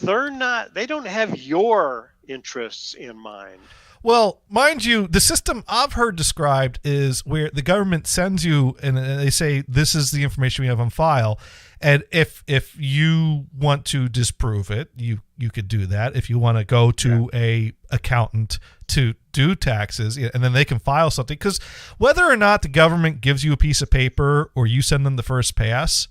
They don't have your interests in mind. Well, mind you, the system I've heard described is where the government sends you and they say, this is the information we have on file. And if you want to disprove it, you could do that. If you want to go to a accountant to do taxes, and then they can file something. Because whether or not the government gives you a piece of paper or you send them the first pass,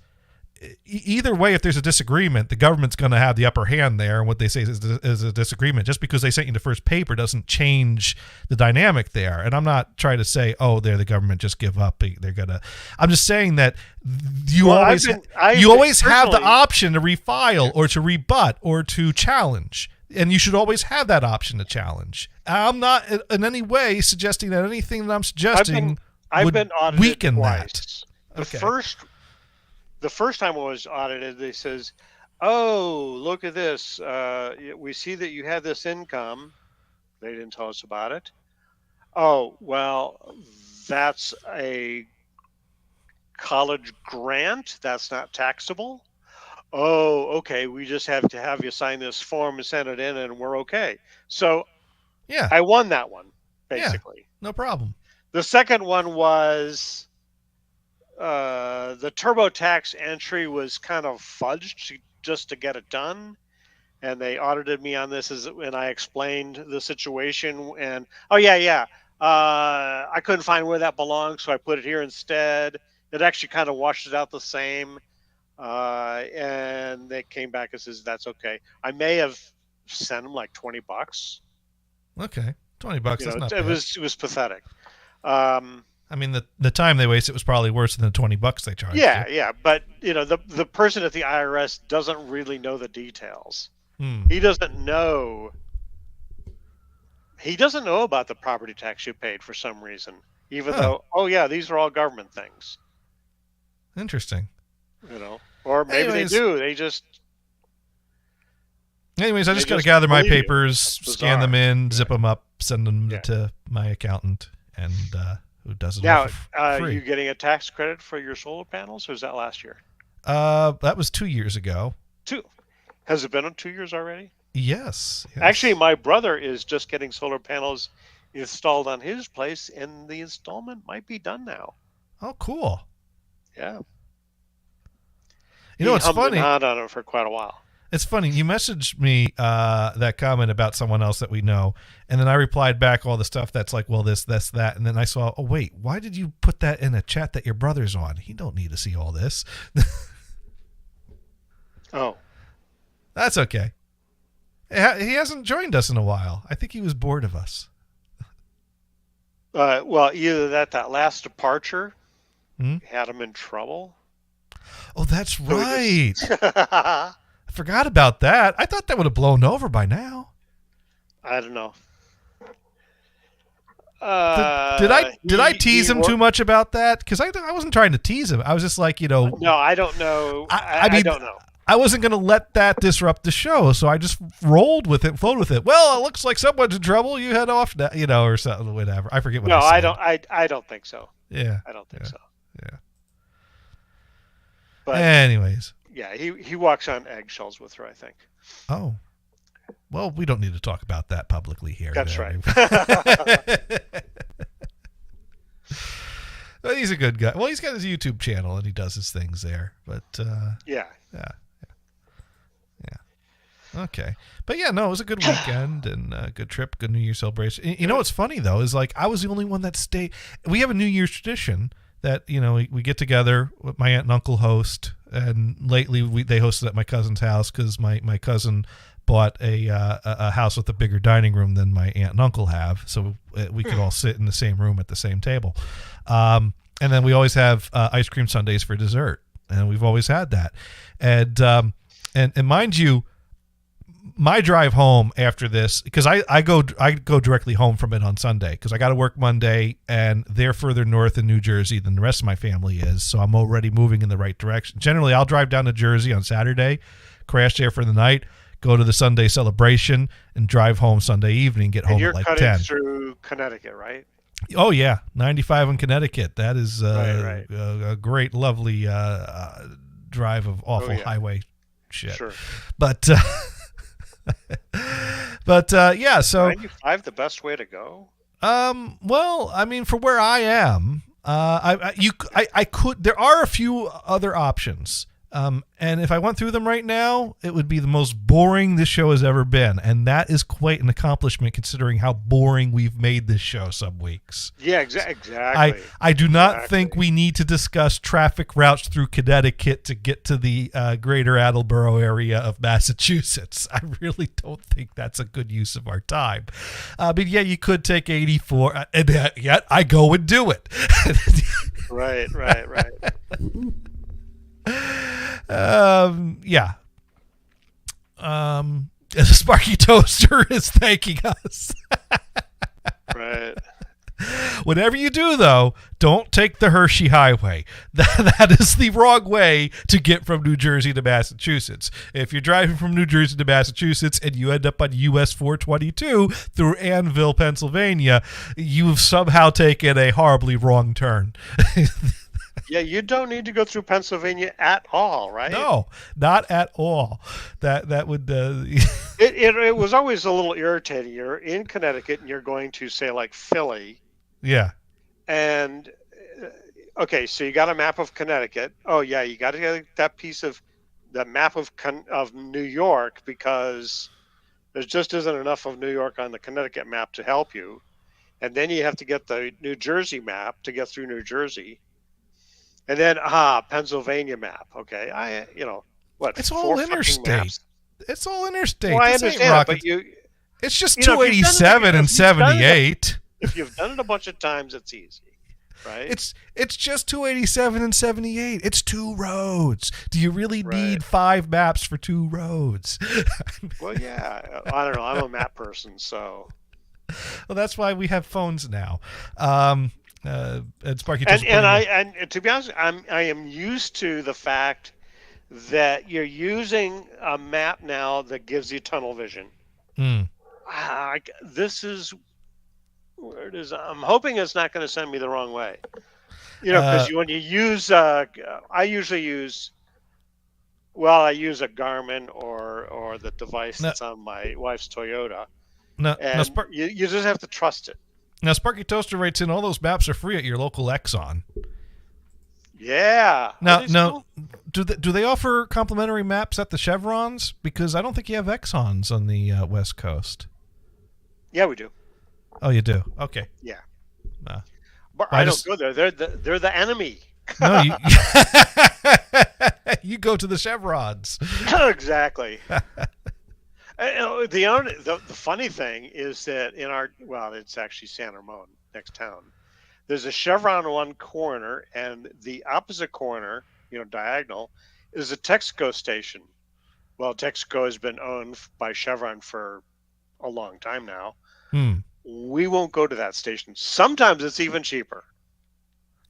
either way, if there's a disagreement, the government's going to have the upper hand there, and what they say is a disagreement. Just because they sent you the first paper doesn't change the dynamic there. And I'm not trying to say, oh, the government just give up. They're gonna. I'm just saying that you always have the option to refile or to rebut or to challenge, and you should always have that option to challenge. I'm not in any way suggesting that anything that I'm suggesting would weaken twice. that. The first time I was audited, they says, oh, look at this. We see that you have this income. They didn't tell us about it. Oh, well, that's a college grant. That's not taxable. Oh, okay. We just have to have you sign this form and send it in, and we're okay. So yeah, I won that one, basically. Yeah, no problem. The second one was... the TurboTax entry was kind of fudged just to get it done, and they audited me on this and I explained the situation, and I couldn't find where that belongs, so I put it here instead. It actually kind of washed it out the same, and they came back and says that's okay. I may have sent them like $20. Okay, $20. That's not bad. It was pathetic. I mean, the time they wasted was probably worse than the $20 they charged. Yeah, but the person at the IRS doesn't really know the details. He doesn't know. He doesn't know about the property tax you paid for some reason, even though these are all government things. Interesting. Or maybe they do. They just. Anyways, I just got to gather my papers, scan them in, zip them up, send them to my accountant, and. Who does it now? For free. Are you getting a tax credit for your solar panels, or is that last year? That was 2 years ago. Has it been on 2 years already? Yes. Actually, my brother is just getting solar panels installed on his place, and the installment might be done now. Oh, cool. Yeah. It's funny. He hummed on it for quite a while. It's funny. You messaged me that comment about someone else that we know, and then I replied back all the stuff that's like, well, this, that, and then I saw, oh, wait, why did you put that in a chat that your brother's on? He don't need to see all this. Oh, That's okay. He hasn't joined us in a while. I think he was bored of us. well, either that last departure Hmm? had him in trouble. Oh, that's So we right. just- I forgot about that. I thought that would have blown over by now. I don't know. Did I tease him too much about that? Because I wasn't trying to tease him. I was just like, No, I don't know. I mean, I don't know. I wasn't going to let that disrupt the show, so I just rolled with it, flowed with it. Well, it looks like someone's in trouble. You head off now, or something, whatever. I forget what No, I said. I don't. I don't think so. Yeah. I don't think so. Yeah. But Anyways. yeah, he walks on eggshells with her, I think. Oh. Well, we don't need to talk about that publicly here. That's then. right. But he's a good guy. Well, he's got his YouTube channel and he does his things there. But Yeah. yeah. Okay. But yeah, no, it was a good weekend and a good trip, good New Year's celebration. You know what's funny though is like I was the only one that stayed. We have a New Year's tradition that we get together with my aunt and uncle host, and lately they hosted at my cousin's house because my cousin bought a house with a bigger dining room than my aunt and uncle have, so we could all sit in the same room at the same table. And then we always have ice cream sundaes for dessert, and we've always had that. And mind you, my drive home after this, because I go directly home from it on Sunday because I got to work Monday, and they're further north in New Jersey than the rest of my family is, so I'm already moving in the right direction. Generally, I'll drive down to Jersey on Saturday, crash there for the night, go to the Sunday celebration, and drive home Sunday evening, get home And at like you're 10. cutting through Connecticut, right? Oh, yeah, 95 in Connecticut. That is Right. a great, lovely drive of awful yeah. highway shit. Sure. But... yeah, so 95 the best way to go? well, I mean, for where I am, I could. There are a few other options. And if I went through them right now, it would be the most boring this show has ever been, and that is quite an accomplishment considering how boring we've made this show some weeks. Yeah, exactly. I do not think we need to discuss traffic routes through Connecticut to get to the greater Attleboro area of Massachusetts. I really don't think that's a good use of our time. But yeah, you could take 84, and yet I go and do it. Right. Yeah. Sparky Toaster is thanking us. Right. Whatever you do, though, don't take the Hershey Highway. That is the wrong way to get from New Jersey to Massachusetts. If you're driving from New Jersey to Massachusetts and you end up on US 422 through Annville, Pennsylvania, you've somehow taken a horribly wrong turn. Yeah, you don't need to go through Pennsylvania at all, right? No, not at all. That would It was always a little irritating. You're in Connecticut and you're going to say like Philly, yeah. and okay, so you got a map of Connecticut. Oh yeah, you got to get that piece of the map of New York because there just isn't enough of New York on the Connecticut map to help you, and then you have to get the New Jersey map to get through New Jersey. And then, Pennsylvania map. Okay, what? It's 4 all fucking interstate. maps? It's all interstate. Well, I This ain't understand, rocket- but you. It's just you know, if you've done it- 287 and if you've done it- 78. If you've done it a bunch of times, it's easy, right? It's just 287 and 78. It's 2 roads. Do you really Right. need 5 maps for 2 roads? Well, yeah. I don't know. I'm a map person, so. Well, that's why we have phones now. And Sparky And to be honest, I am used to the fact that you're using a map now that gives you tunnel vision. This is where it is. I'm hoping it's not going to send me the wrong way. Because when you use, I usually use. Well, I use a Garmin or the device that's on my wife's Toyota. You just have to trust it. Now, Sparky Toaster writes in, all those maps are free at your local Exxon. Yeah. Now, do they offer complimentary maps at the Chevrons? Because I don't think you have Exxons on the West Coast. Yeah, we do. Oh, you do? Okay. Yeah. Nah. But I don't go there. They're the enemy. No, You go to the chevrons. Exactly. The funny thing is that it's actually San Ramon, next town. There's a chevron on one corner, and the opposite corner, diagonal, is a Texaco station. Well, Texaco has been owned by Chevron for a long time now. We won't go to that station. Sometimes it's even cheaper.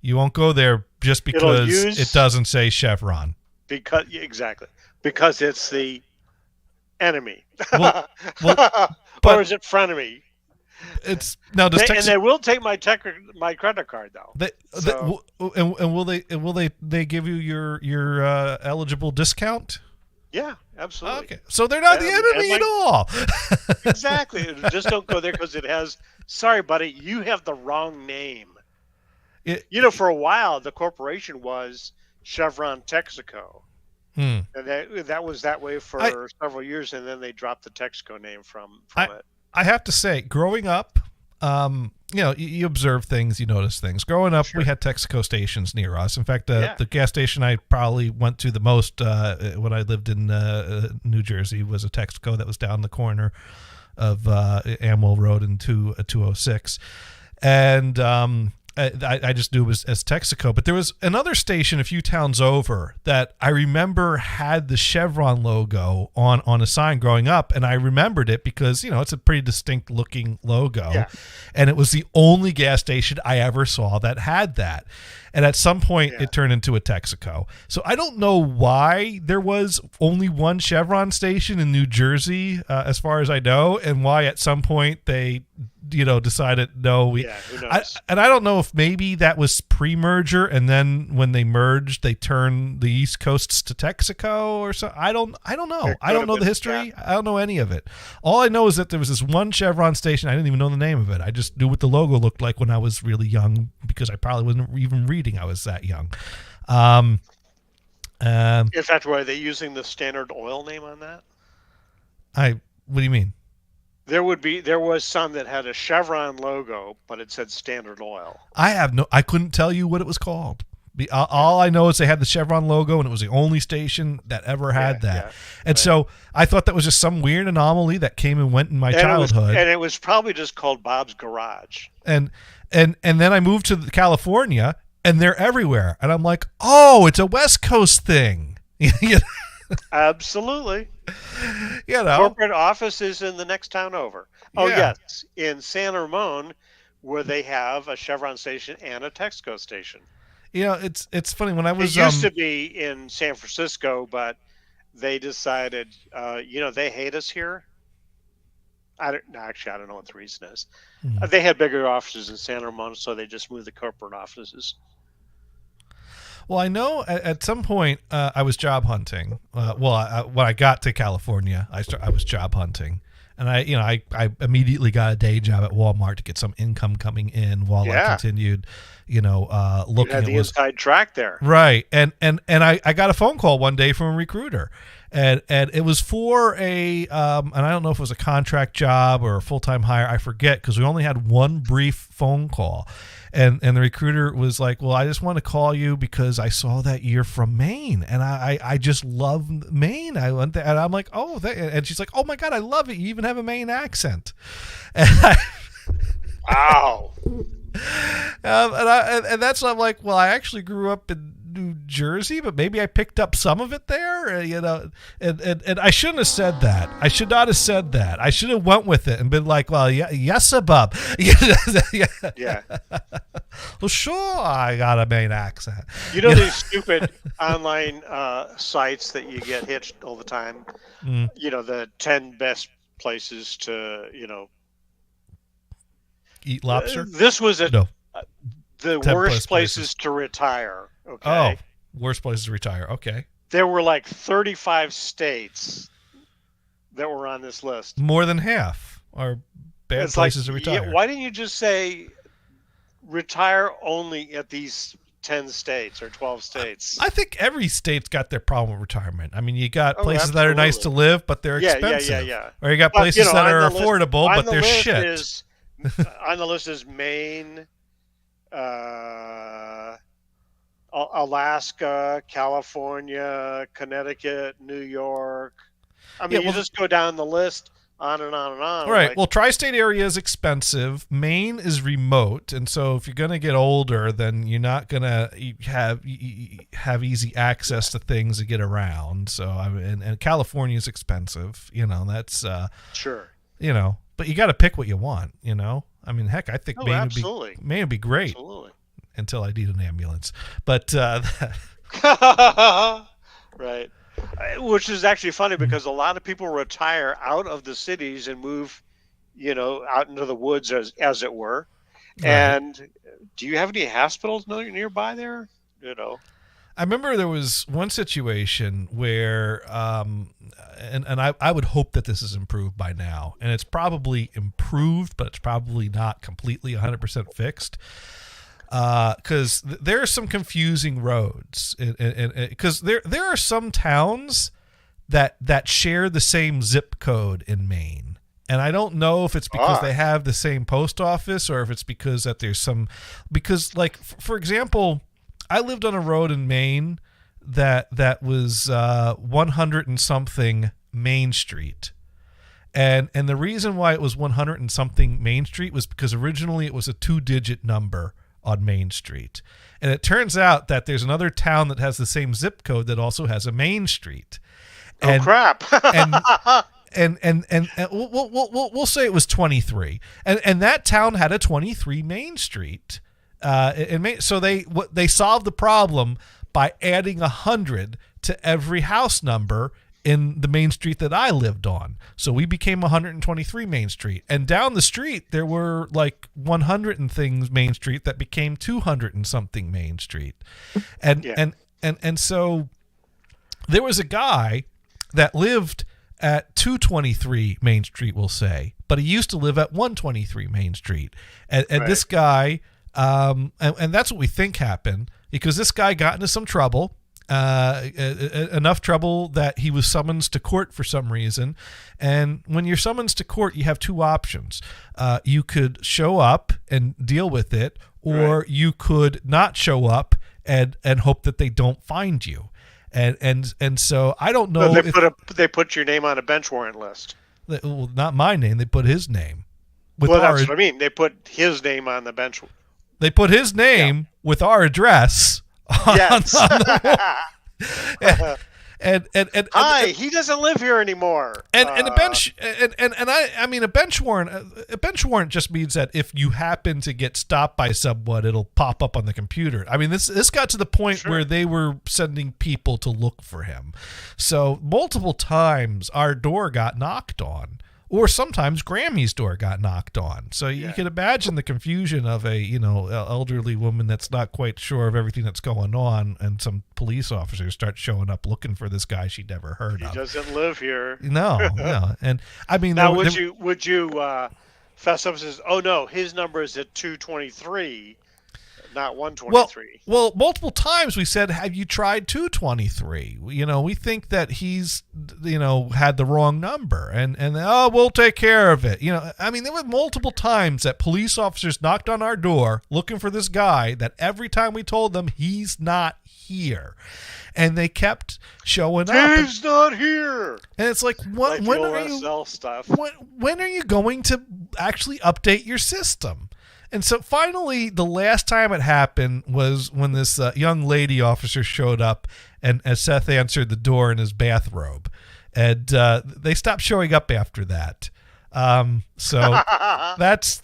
You won't go there just because it doesn't say Chevron. Exactly. Because it's the enemy. Well, or is it frenemy? It's now does and they will take my credit card though. And will they give you your eligible discount? Yeah, absolutely. Okay, so they're not the enemy at all. Exactly. Just don't go there because it has. Sorry, buddy, you have the wrong name. For a while the corporation was Chevron Texaco, and that was that way for several years, and then they dropped the Texaco name from it. I have to say, growing up, you observe things, you notice things. Growing up, we had Texaco stations near us. In fact, the gas station I probably went to the most when I lived in New Jersey was a Texaco that was down the corner of Amwell Road and 206. And I just knew it was as Texaco. But there was another station a few towns over that I remember had the Chevron logo on a sign growing up, and I remembered it because, it's a pretty distinct looking logo. Yeah. And it was the only gas station I ever saw that had that. And at some point, it turned into a Texaco. So I don't know why there was only one Chevron station in New Jersey, as far as I know, and why at some point they decided no. Who knows? And I don't know if maybe that was pre-merger, and then when they merged, they turned the East Coasts to Texaco or so. I don't know. I don't know the history. I don't know any of it. All I know is that there was this one Chevron station. I didn't even know the name of it. I just knew what the logo looked like when I was really young, because I probably wasn't even reading. I was that young. In fact, were they using the Standard Oil name on that? What do you mean? There was some that had a Chevron logo, but it said Standard Oil. I couldn't tell you what it was called. All I know is they had the Chevron logo, and it was the only station that ever had that. Yeah, and so I thought that was just some weird anomaly that came and went in my childhood. And it was probably just called Bob's Garage. And then I moved to California, and they're everywhere. And I'm like, oh, it's a West Coast thing. Absolutely. Corporate office is in the next town over. Oh, yes. In San Ramon, where they have a Chevron station and a Texaco station. It's funny. When I was... It used to be in San Francisco, but they decided, they hate us here. I don't know what the reason is. They had bigger offices in San Ramon, so they just moved the corporate offices. Well, I know at some point I was job hunting. When I got to California, I was job hunting, and I immediately got a day job at Walmart to get some income coming in while I continued, looking. You had the inside track there, right? And I got a phone call one day from a recruiter, and it was for and I don't know if it was a contract job or a full-time hire. I forget, because we only had one brief phone call. And the recruiter was like, well, I just want to call you because I saw that you're from Maine, and I just love Maine. I went there, and I'm like, oh, and she's like, oh my God, I love it. You even have a Maine accent. Wow. And that's what I'm like, well, I actually grew up in New Jersey, but maybe I picked up some of it there, and I shouldn't have said that. I should not have said that. I should have went with it and been like, well, yes, bub. Yeah. Well, sure, I got a Maine accent. These stupid online sites that you get hitched all the time. The 10 best places to, eat lobster. This was the worst places to retire. Okay. Oh, worst places to retire. Okay. There were like 35 states that were on this list. More than half are bad places to retire. Yeah, why didn't you just say retire only at these 10 states or 12 states? I think every state's got their problem with retirement. I mean, you got places that are nice to live, but they're expensive. Yeah. Or you got places that are affordable, but they're shit. On the list is Maine, Alaska, California, Connecticut, New York. I mean, Yeah, you well, just go down the list, on and on and on. right. Like, Well, tri-state area is expensive. Maine is remote, and so if you're going to get older, then you're not going to have easy access to things to get around. So, I mean, and California is expensive. That's sure. but you got to pick what you want. I mean, heck, I think Oh, Maine absolutely. would be great. Absolutely. Until I need an ambulance, but right. Which is actually funny because a lot of people retire out of the cities and move, out into the woods, as it were. Right. And do you have any hospitals nearby there? I remember there was one situation where, and I would hope that this is improved by now, and it's probably improved, but it's probably not completely 100% fixed. Because there are some confusing roads, because there are some towns that share the same zip code in Maine, and I don't know if it's because they have the same post office or if it's because like for example, I lived on a road in Maine that was 100 and something Main Street. And the reason why it was 100 and something Main Street was because originally it was a 2-digit number on Main Street. And it turns out that there's another town that has the same zip code that also has a Main Street. Oh, crap. and we'll say it was 23. And that town had a 23 Main Street. So they solved the problem by adding 100 to every house number in the Main Street that I lived on. So we became 123 Main Street. And down the street, there were like 100 and things Main Street that became 200 and something Main Street. And so there was a guy that lived at 223 Main Street, we'll say, but he used to live at 123 Main Street. And this guy, and that's what we think happened, because this guy got into some trouble. Enough trouble that he was summoned to court for some reason. And when you're summoned to court, you have two options. You could show up and deal with it, or you could not show up and hope that they don't find you. And so I don't know. They put your name on a bench warrant list. Well, not my name. They put his name. That's what I mean. They put his name on the bench. They put his name with our address. Yes. and he doesn't live here anymore. And a bench I mean a bench warrant just means that if you happen to get stopped by someone, it'll pop up on the computer. I mean this got to the point where they were sending people to look for him. So multiple times our door got knocked on. Or sometimes Grammy's door got knocked on. So you can imagine the confusion of a elderly woman that's not quite sure of everything that's going on, and some police officers start showing up looking for this guy she'd never heard of. He doesn't live here. No. And I mean, now would you fess up and says, oh no, his number is at 223, not 123. Well, multiple times we said, have you tried 223? We think that he's, had the wrong number and we'll take care of it. I mean, there were multiple times that police officers knocked on our door looking for this guy that every time we told them he's not here. And they kept showing up. He's not here. And it's like, when are you going to actually update your system? And so finally, the last time it happened was when this young lady officer showed up, and as Seth answered the door in his bathrobe. And they stopped showing up after that. So that's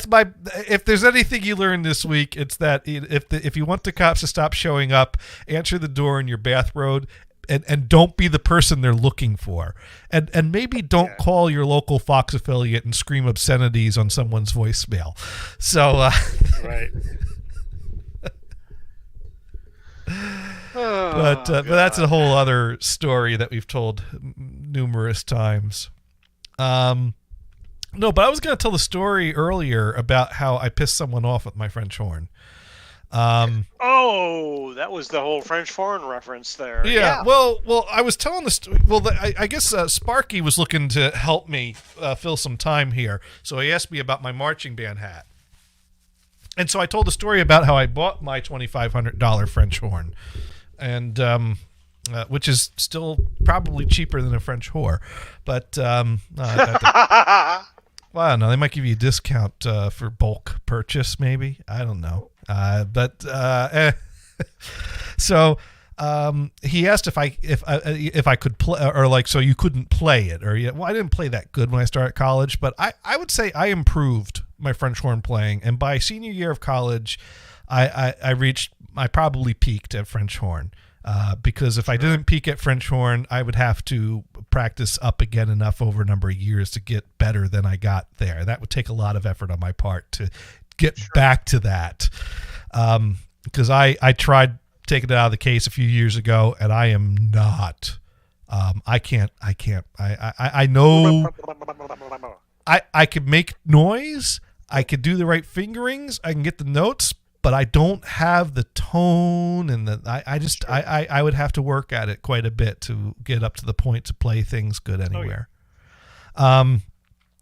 my. If there's anything you learned this week, it's that if you want the cops to stop showing up, answer the door in your bathrobe. And don't be the person they're looking for. And maybe don't call your local Fox affiliate and scream obscenities on someone's voicemail. So, right. But that's a whole other story that we've told numerous times. No, but I was going to tell the story earlier about how I pissed someone off with my French horn. That was the whole French horn reference there. Yeah. Well, I was telling the story. Well, I guess Sparky was looking to help me fill some time here, so he asked me about my marching band hat. And so I told the story about how I bought my $2,500 French horn, and which is still probably cheaper than a French whore. But well, I don't know. They might give you a discount for bulk purchase, maybe. I don't know. So he asked if I could play, or like, so you couldn't play it, or well, I didn't play that good when I started college, but I would say I improved my French horn playing, and by senior year of college, I probably peaked at French horn. Because if I didn't peak at French horn, I would have to practice up again enough over a number of years to get better than I got there. That would take a lot of effort on my part to get back to that. Because I tried taking it out of the case a few years ago, and I am not. I can't. I know I could make noise. I could do the right fingerings. I can get the notes, but I don't have the tone, and I would have to work at it quite a bit to get up to the point to play things good anywhere.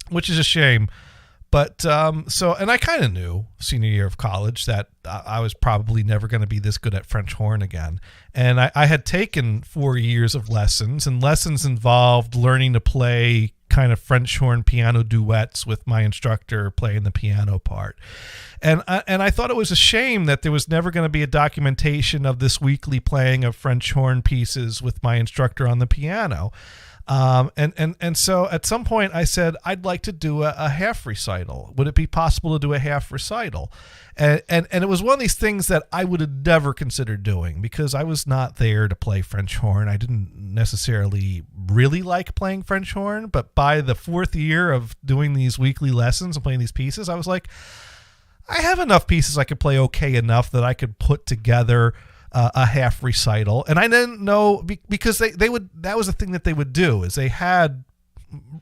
Which is a shame. But and I kind of knew senior year of college that I was probably never going to be this good at French horn again. And I had taken 4 years of lessons, and lessons involved learning to play kind of French horn piano duets with my instructor playing the piano part. And I thought it was a shame that there was never going to be a documentation of this weekly playing of French horn pieces with my instructor on the piano. And so at some point I said, I'd like to do a half recital. Would it be possible to do a half recital? And it was one of these things that I would have never considered doing because I was not there to play French horn. I didn't necessarily really like playing French horn, but by the 4th year of doing these weekly lessons and playing these pieces, I was like, I have enough pieces I could play okay enough that I could put together a half recital. And I didn't know because they would, that was the thing that they would do is they had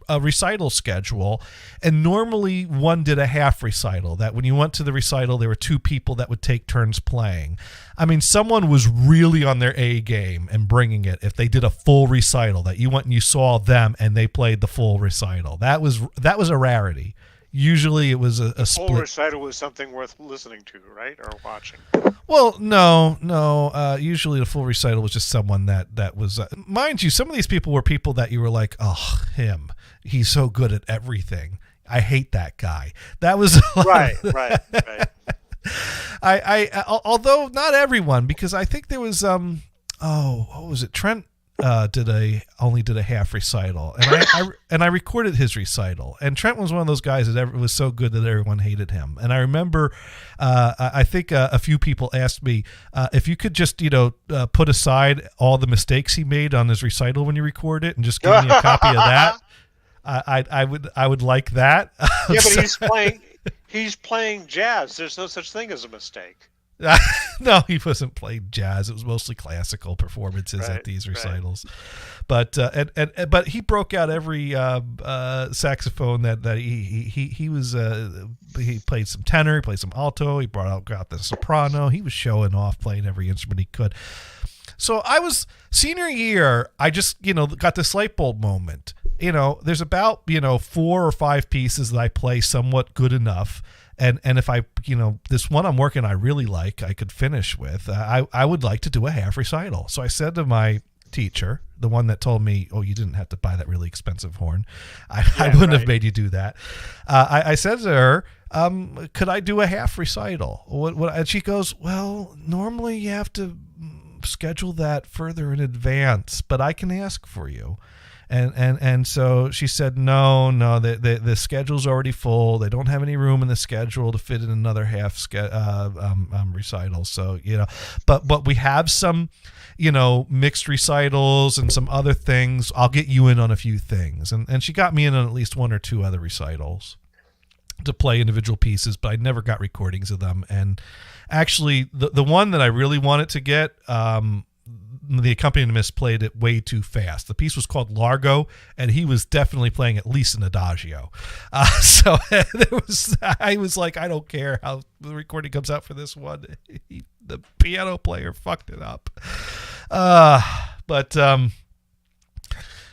a recital schedule, and normally one did a half recital. That when you went to the recital, there were 2 people that would take turns playing. I mean, someone was really on their A game and bringing it if they did a full recital, that you went and you saw them and they played the full recital. That was a rarity. Usually it was a split. Full recital was something worth listening to, right? Or watching. Well, no. Usually the full recital was just someone that was, mind you, some of these people were people that you were like, oh, him. He's so good at everything. I hate that guy. That was right. I although not everyone, because I think there was what was it? Trent only did a half recital, and I recorded his recital, and Trent was one of those guys that was so good that everyone hated him. And I remember I think a few people asked me if you could just put aside all the mistakes he made on his recital when you record it and just give me a copy of that. I would like that. Yeah, but he's playing jazz. There's no such thing as a mistake. No, he wasn't playing jazz. It was mostly classical performances at these recitals. Right. But but he broke out every saxophone that he was. He played some tenor, he played some alto, he got the soprano. He was showing off, playing every instrument he could. So I was senior year. I just got this light bulb moment. There's about 4 or 5 pieces that I play somewhat good enough. And if I, this one I'm working I really like, I could finish with, I would like to do a half recital. So I said to my teacher, the one that told me, oh, you didn't have to buy that really expensive horn. I wouldn't have made you do that. I said to her, could I do a half recital? And she goes, well, normally you have to schedule that further in advance, but I can ask for you. And so she said, no, the schedule's already full. They don't have any room in the schedule to fit in another half recital. So, but we have some, mixed recitals and some other things. I'll get you in on a few things. And she got me in on at least 1 or 2 other recitals to play individual pieces, but I never got recordings of them. And actually the one that I really wanted to get, the accompanist played it way too fast. The piece was called Largo, and he was definitely playing at least an adagio. So I was like, I don't care how the recording comes out for this one. The piano player fucked it up.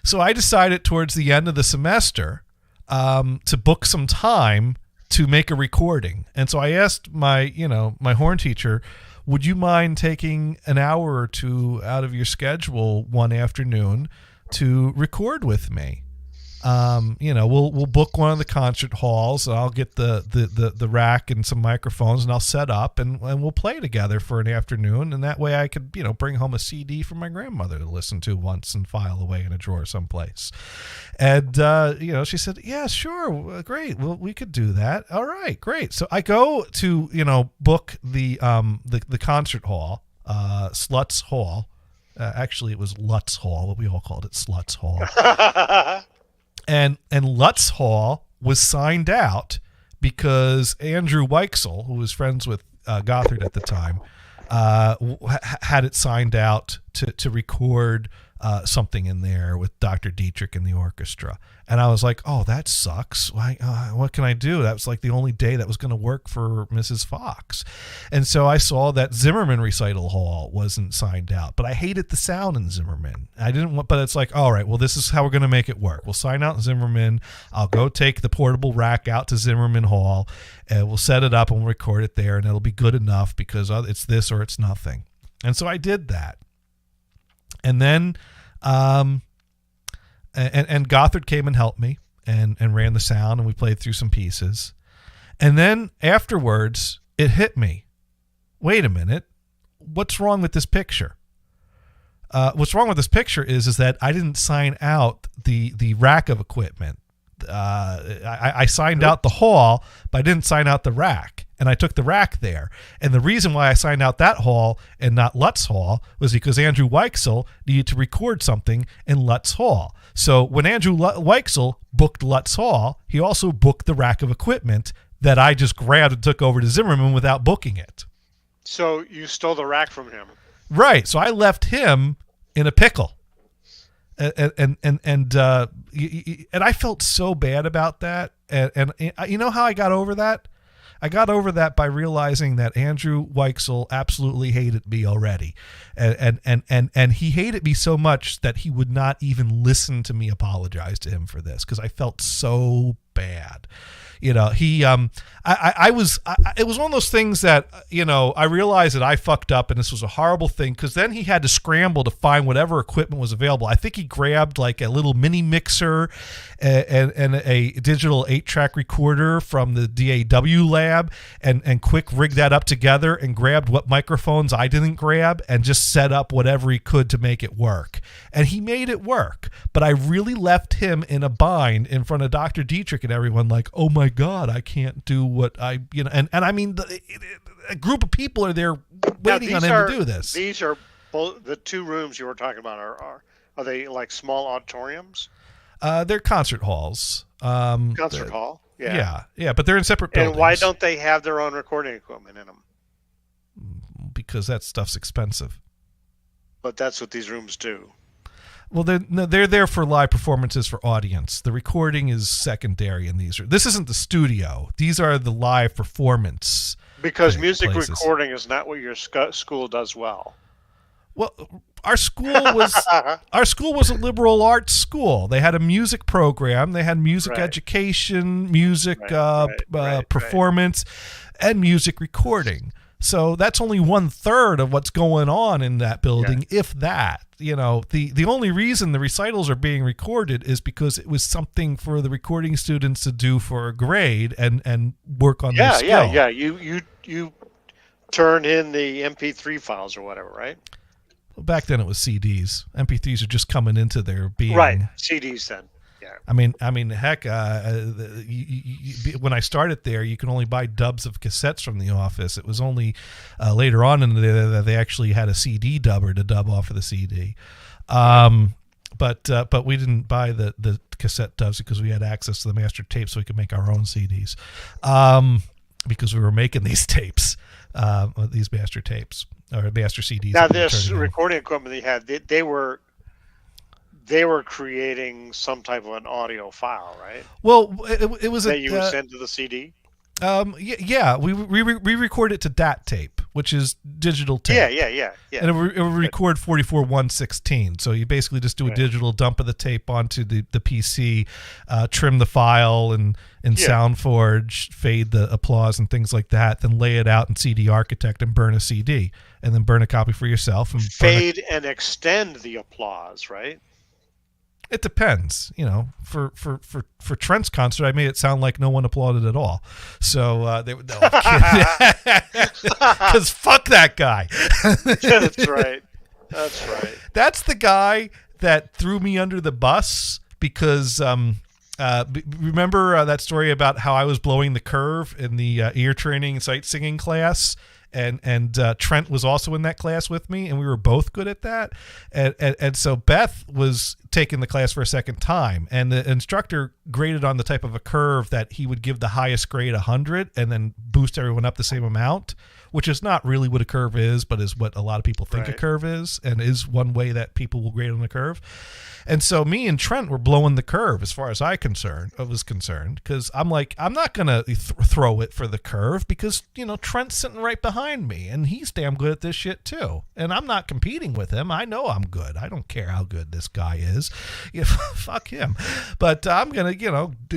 So I decided towards the end of the semester to book some time to make a recording. And so I asked my horn teacher, would you mind taking an hour or two out of your schedule one afternoon to record with me? We'll book one of the concert halls. I'll get the rack and some microphones, and I'll set up, and we'll play together for an afternoon. And that way I could, bring home a CD for my grandmother to listen to once and file away in a drawer someplace. And, she said, yeah, sure. Great. Well, we could do that. All right, great. So I go to, book the concert hall, Sluts Hall. Actually, it was Lutz Hall, but we all called it Sluts Hall. And Lutz Hall was signed out because Andrew Weichsel, who was friends with Gothard at the time, had it signed out to record something in there with Dr. Dietrich and the orchestra. And I was like, oh, that sucks. What can I do? That was like the only day that was going to work for Mrs. Fox. And so I saw that Zimmerman recital hall wasn't signed out, but I hated the sound in Zimmerman. But it's like, all right, well, this is how we're going to make it work. We'll sign out Zimmerman. I'll go take the portable rack out to Zimmerman Hall, and we'll set it up and we'll record it there, and it'll be good enough because it's this or it's nothing. And so I did that. And then, and Gothard came and helped me and ran the sound, and we played through some pieces. And then afterwards, it hit me. Wait a minute. What's wrong with this picture? What's wrong with this picture is that I didn't sign out the rack of equipment. I signed out the hall, but I didn't sign out the rack. And I took the rack there. And the reason why I signed out that hall and not Lutz Hall was because Andrew Weichsel needed to record something in Lutz Hall. So when Andrew Weichsel booked Lutz Hall, he also booked the rack of equipment that I just grabbed and took over to Zimmerman without booking it. So you stole the rack from him. Right. So I left him in a pickle. And I felt so bad about that. And you know how I got over that? I got over that by realizing that Andrew Weichsel absolutely hated me already. And he hated me so much that he would not even listen to me apologize to him for this, because I felt so bad. It was one of those things that, I realized that I fucked up and this was a horrible thing, because then he had to scramble to find whatever equipment was available. I think he grabbed like a little mini mixer and a digital 8-track recorder from the DAW lab and quick rigged that up together and grabbed what microphones I didn't grab and just set up whatever he could to make it work. And he made it work. But I really left him in a bind in front of Dr. Dietrich and everyone, like, oh my God, I can't do what I, and I mean, a group of people are there waiting on him to do this. These are both the two rooms you were talking about. Are they like small auditoriums? They're concert halls. Concert hall? Yeah. Yeah, but they're in separate buildings. And why don't they have their own recording equipment in them? Because that stuff's expensive. But that's what these rooms do. Well, they're there for live performances for audience. The recording is secondary in these. This isn't the studio. These are the live performance. Because music recording is not what your school does well. Well, our school was a liberal arts school. They had a music program. They had music education, music performance, and music recording. So that's only 1/3 of what's going on in that building, if that. The only reason the recitals are being recorded is because it was something for the recording students to do for a grade and work on their skill. Yeah. You turn in the MP3 files or whatever, right? Well, back then it was CDs. MP3s are just coming into their being. Right, CDs then. Yeah. I mean, heck, when I started there, you could only buy dubs of cassettes from the office. It was only later on in the day that they actually had a CD dubber to dub off of the CD. But we didn't buy the cassette dubs because we had access to the master tapes, so we could make our own CDs. Because we were making these tapes, these master tapes or master CDs. Now, this recording equipment they had, they were creating some type of an audio file, right? Well, it was that you would send to the CD. Yeah, we record it to DAT tape, which is digital tape. Yeah. And it will record 44:116. So you basically just do a digital dump of the tape onto the PC, trim the file and SoundForge, fade the applause and things like that, then lay it out in CD Architect and burn a CD, and then burn a copy for yourself. And fade and extend the applause, right? It depends, For Trent's concert, I made it sound like no one applauded at all. So they would because fuck that guy. That's right. That's the guy that threw me under the bus because remember that story about how I was blowing the curve in the ear training and sight singing class. And Trent was also in that class with me, and we were both good at that. And so Beth was taking the class for a second time, and the instructor graded on the type of a curve that he would give the highest grade 100 and then boost everyone up the same amount, which is not really what a curve is, but is what a lot of people think a curve is, and is one way that people will grade on a curve. And so me and Trent were blowing the curve as far as I was concerned, because I'm like, I'm not going to throw it for the curve because, Trent's sitting right behind me, and he's damn good at this shit too. And I'm not competing with him. I know I'm good. I don't care how good this guy is. Fuck him. But I'm going to,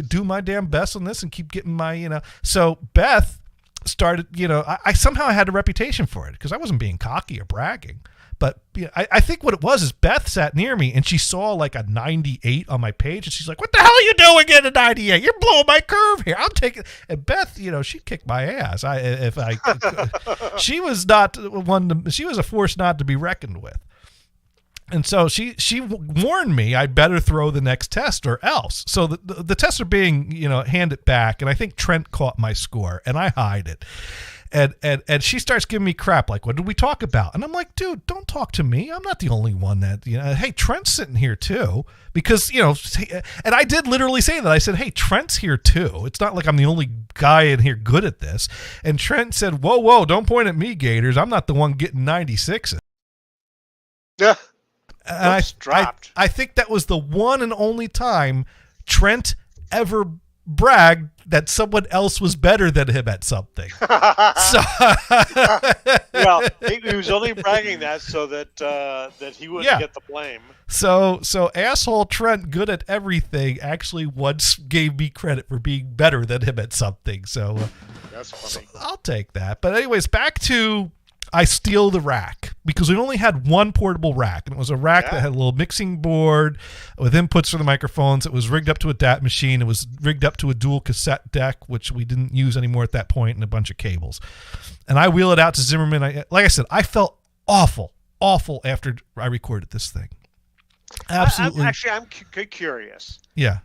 do my damn best on this and keep getting my, So Beth started, I somehow had a reputation for it because I wasn't being cocky or bragging. But I think what it was is Beth sat near me and she saw like a 98 on my page, and she's like, "What the hell are you doing at a 98? You're blowing my curve here. I'll take it." And Beth, she kicked my ass. She was not one. She was a force not to be reckoned with. And so she warned me I better throw the next test or else. So the tests are being hand it back, and I think Trent caught my score, and I hide it. And she starts giving me crap like, "What did we talk about?" And I'm like, "Dude, don't talk to me. I'm not the only one that, hey, Trent's sitting here too." Because, and I did literally say that. I said, "Hey, Trent's here too. It's not like I'm the only guy in here good at this." And Trent said, Whoa, don't point at me, Gators. I'm not the one getting 96s. Yeah. And I think that was the one and only time Trent ever bragged that someone else was better than him at something. So well, he was only bragging that so that he wouldn't get the blame. So asshole Trent, good at everything, actually once gave me credit for being better than him at something. So that's funny. So I'll take that. But anyways, back to I steal the rack, because we only had one portable rack, and it was a rack that had a little mixing board with inputs for the microphones. It was rigged up to a DAT machine. It was rigged up to a dual cassette deck, which we didn't use anymore at that point, and a bunch of cables. And I wheel it out to Zimmerman. Like I said, I felt awful after I recorded this thing. Absolutely. I'm curious. Yeah.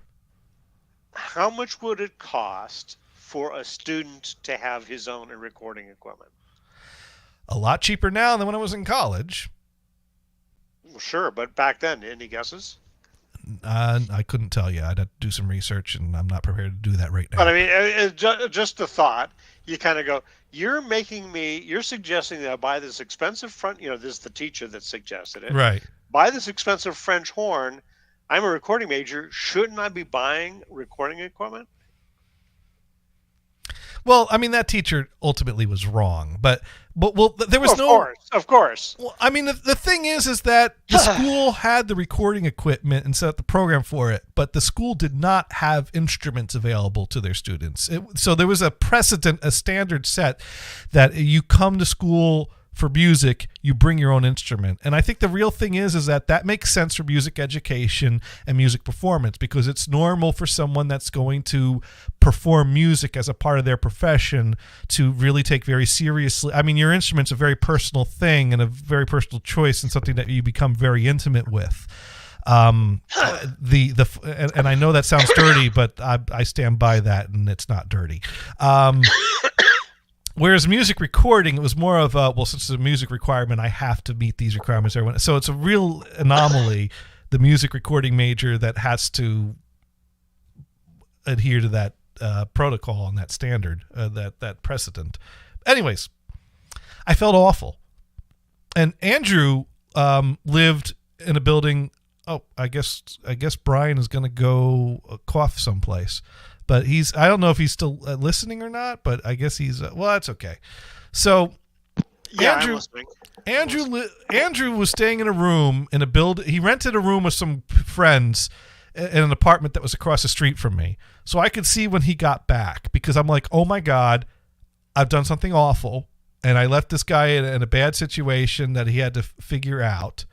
How much would it cost for a student to have his own recording equipment? A lot cheaper now than when I was in college. Well, sure, but back then, any guesses? I couldn't tell you. I'd have to do some research, and I'm not prepared to do that right now. But I mean, just the thought, you kind of go, you're suggesting that I buy this expensive this is the teacher that suggested it. Right. Buy this expensive French horn. I'm a recording major. Shouldn't I be buying recording equipment? Well, I mean, that teacher ultimately was wrong, but there was Of course. Well, I mean, the thing is that the school had the recording equipment and set up the program for it, but the school did not have instruments available to their students. So there was a standard set that you come to school for music, you bring your own instrument. And I think the real thing is that makes sense for music education and music performance, because it's normal for someone that's going to perform music as a part of their profession to really take very seriously. I mean, your instrument's a very personal thing and a very personal choice, and something that you become very intimate with. And I know that sounds dirty, but I stand by that, and it's not dirty. Whereas music recording, it was more of since it's a music requirement, I have to meet these requirements. So it's a real anomaly, the music recording major that has to adhere to that protocol and that standard, that precedent. Anyways, I felt awful. And Andrew lived in a building. Oh, I guess Brian is going to go cough someplace. but I don't know if he's still listening or not, but I guess he's, well, that's okay. So Yeah, Andrew, I'm listening. Andrew was staying in a room in a build. He rented a room with some friends in an apartment that was across the street from me. So I could see when he got back, because I'm like, oh my God, I've done something awful. And I left this guy in a bad situation that he had to figure out.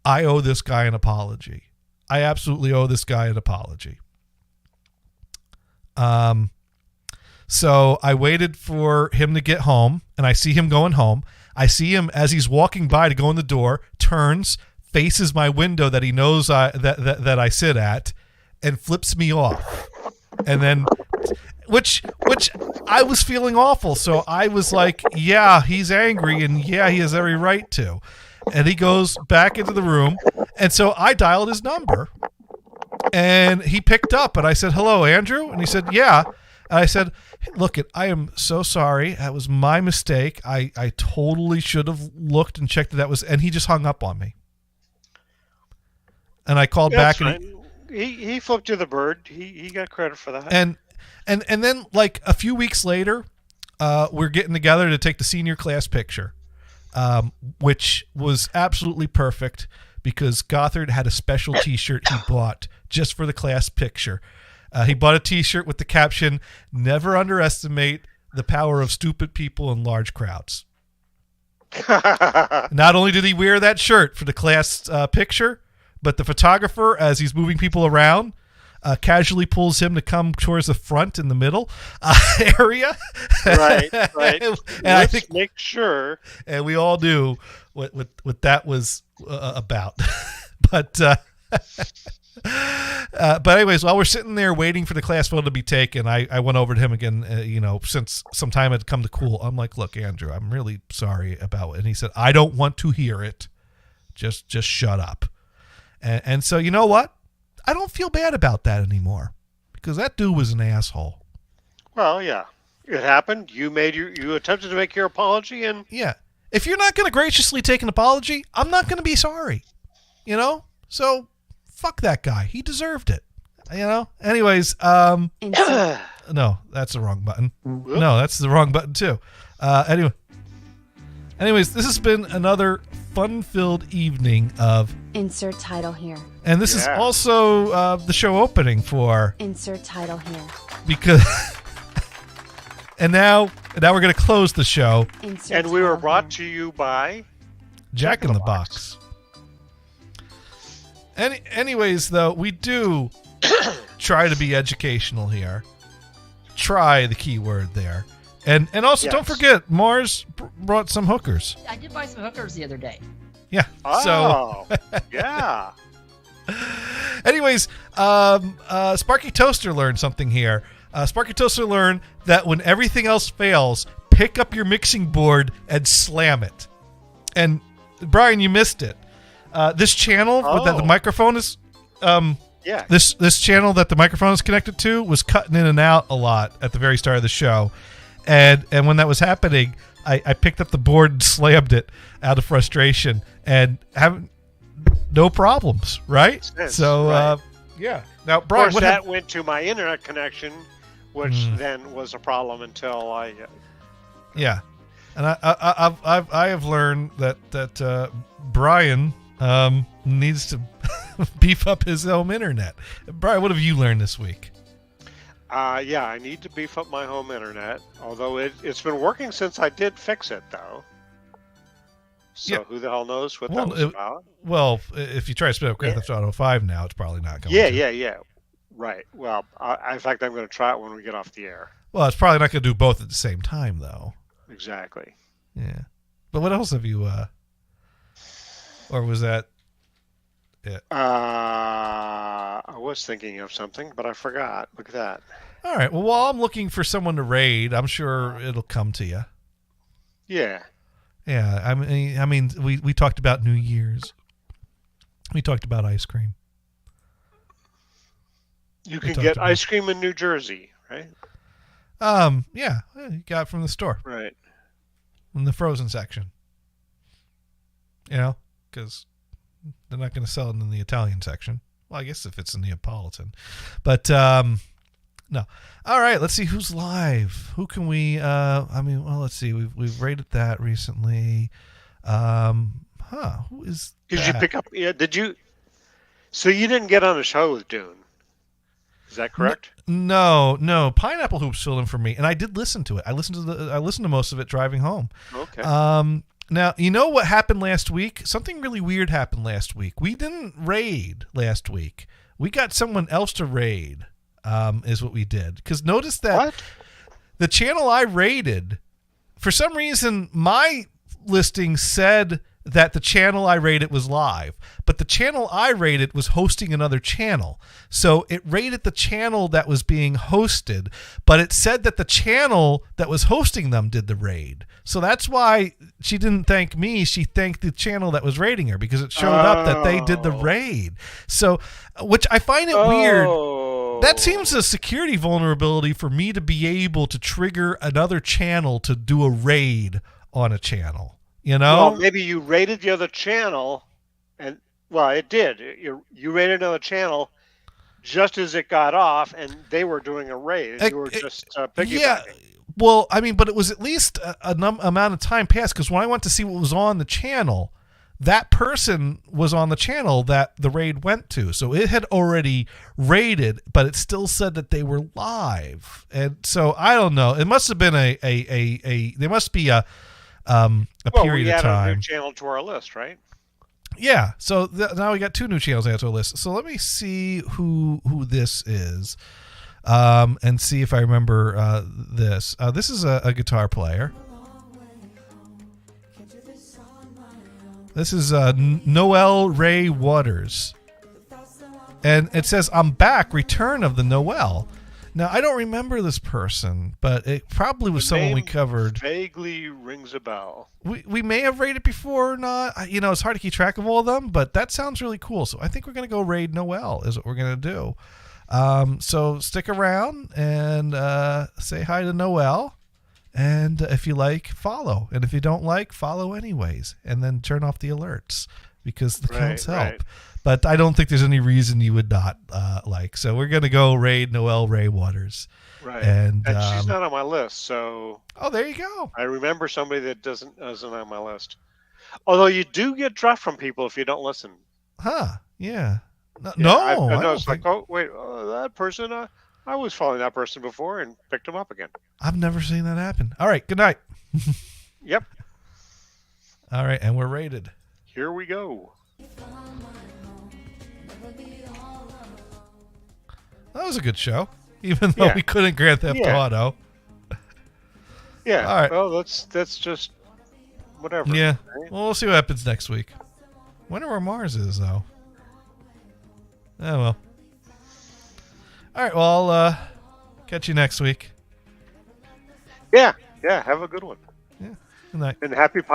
I owe this guy an apology. I absolutely owe this guy an apology. So I waited for him to get home, and I see him going home. I see him as he's walking by to go in the door, turns, faces my window that he knows that I sit at, and flips me off. And then, which I was feeling awful. So I was like, yeah, he's angry, and yeah, he has every right to. And he goes back into the room, and so I dialed his number, and he picked up, and I said, hello, Andrew? And he said, yeah. And I said, hey, look, I am so sorry. That was my mistake. I totally should have looked and checked that was, and he just hung up on me. And I called back, and he flipped you the bird. He got credit for that. And then, like, a few weeks later, we're getting together to take the senior class picture, which was absolutely perfect because Gothard had a special T-shirt he bought just for the class picture. He bought a T-shirt with the caption, "Never underestimate the power of stupid people in large crowds." Not only did he wear that shirt for the class picture, but the photographer, as he's moving people around, casually pulls him to come towards the front in the middle area. Right. And I I think, make sure. and we all knew what that was about. But anyways, while we're sitting there waiting for the class photo to be taken, I went over to him again, since some time had come to cool. I'm like, look, Andrew, I'm really sorry about it. And he said, I don't want to hear it. Just shut up. And so, you know what? I don't feel bad about that anymore because that dude was an asshole. Well, yeah, it happened. You attempted to make your apology, and yeah, if you're not going to graciously take an apology, I'm not going to be sorry. So fuck that guy. He deserved it. Anyways, no, that's the wrong button. No, that's the wrong button too. Anyways, this has been another fun-filled evening of Insert title here. And this is also the show opening for Insert title here. Because and now we're going to close the show. And we were brought to you by Jack in the Box. Anyways, though, we do try to be educational here. Try the key word there. And also, don't forget, Mars brought some hookers. I did buy some hookers the other day. Yeah. Oh, yeah. Anyways, Sparky Toaster learned something here. Sparky Toaster learned that when everything else fails, pick up your mixing board and slam it. And, Brian, you missed it. This channel that the microphone is... Yeah. This channel that the microphone is connected to was cutting in and out a lot at the very start of the show. And when that was happening, I picked up the board and slammed it out of frustration and having no problems, right? So, right. Yeah. Now, Brian, of course, that went to my internet connection, which then was a problem until I... Yeah. And I have learned that Brian needs to beef up his home internet. Brian, what have you learned this week? Yeah, I need to beef up my home internet, although it's been working since I did fix it, though. So who the hell knows what that was about? Well, if you try to spin up Grand Theft Auto 5 now, it's probably not going to. Yeah. Right. Well, in fact, I'm going to try it when we get off the air. Well, it's probably not going to do both at the same time, though. Exactly. Yeah. But what else have you... or was that it? I was thinking of something, but I forgot. Look at that. All right. Well, while I'm looking for someone to raid, I'm sure it'll come to you. Yeah. Yeah. I mean, we talked about New Year's. We talked about ice cream. You can get ice cream in New Jersey, right? Yeah. You got it from the store. Right. In the frozen section. Because they're not going to sell it in the Italian section. Well, I guess if it's in Neapolitan. But No. All right, let's see who's live. Who can we let's see. We've rated that recently. Who is Did that? you pick up? Yeah, did you? So you didn't get on the show with Dune. Is that correct? No. Pineapple Hoops filled in for me, and I did listen to it. I listened to most of it driving home. Okay. Now, you know what happened last week? Something really weird happened last week. We didn't raid last week. We got someone else to raid, is what we did. Because notice that What? the channel I raided, for some reason, my listing said that the channel I rated was live, but the channel I rated was hosting another channel. So it rated the channel that was being hosted, but it said that the channel that was hosting them did the raid. So that's why she didn't thank me. She thanked the channel that was raiding her because it showed up that they did the raid. So, which I find it weird. That seems a security vulnerability for me to be able to trigger another channel to do a raid on a channel. You know? Well, maybe you rated the other channel, and well, it did. You rated another channel just as it got off, and they were doing a raid. And you were just piggybacking. Yeah. Well, I mean, but it was at least amount of time passed, because when I went to see what was on the channel, that person was on the channel that the raid went to. So it had already raided, but it still said that they were live. And so I don't know. It must have been there must be a period of time. We added a new channel to our list, right? Yeah. So now we got 2 new channels added to our list. So let me see who this is, and see if I remember this. This is a guitar player. This is Noel Ray Waters, and it says, "I'm back. Return of the Noel." Now, I don't remember this person, but it probably was someone we covered. Vaguely rings a bell. We may have raided before or not. You know, it's hard to keep track of all of them, but that sounds really cool. So I think we're going to go raid Noel is what we're going to do. So stick around and say hi to Noel. And if you like, follow. And if you don't like, follow anyways. And then turn off the alerts because the counts help. Right. But I don't think there's any reason you would not like. So we're going to go raid Noel Ray Waters. Right. And she's not on my list. So. Oh, there you go. I remember somebody that isn't on my list. Although you do get dropped from people if you don't listen. Huh. Yeah. No. I know. It's like, oh, wait, that person, I was following that person before and picked him up again. I've never seen that happen. All right. Good night. Yep. All right. And we're rated. Here we go. That was a good show, even though we couldn't Grand Theft Auto. Yeah. All right. Well, that's just whatever. Yeah. Right? Well, we'll see what happens next week. Wonder where Mars is, though. Oh, well. All right. Well, I'll catch you next week. Yeah. Yeah. Have a good one. Yeah. Good night. And happy Pi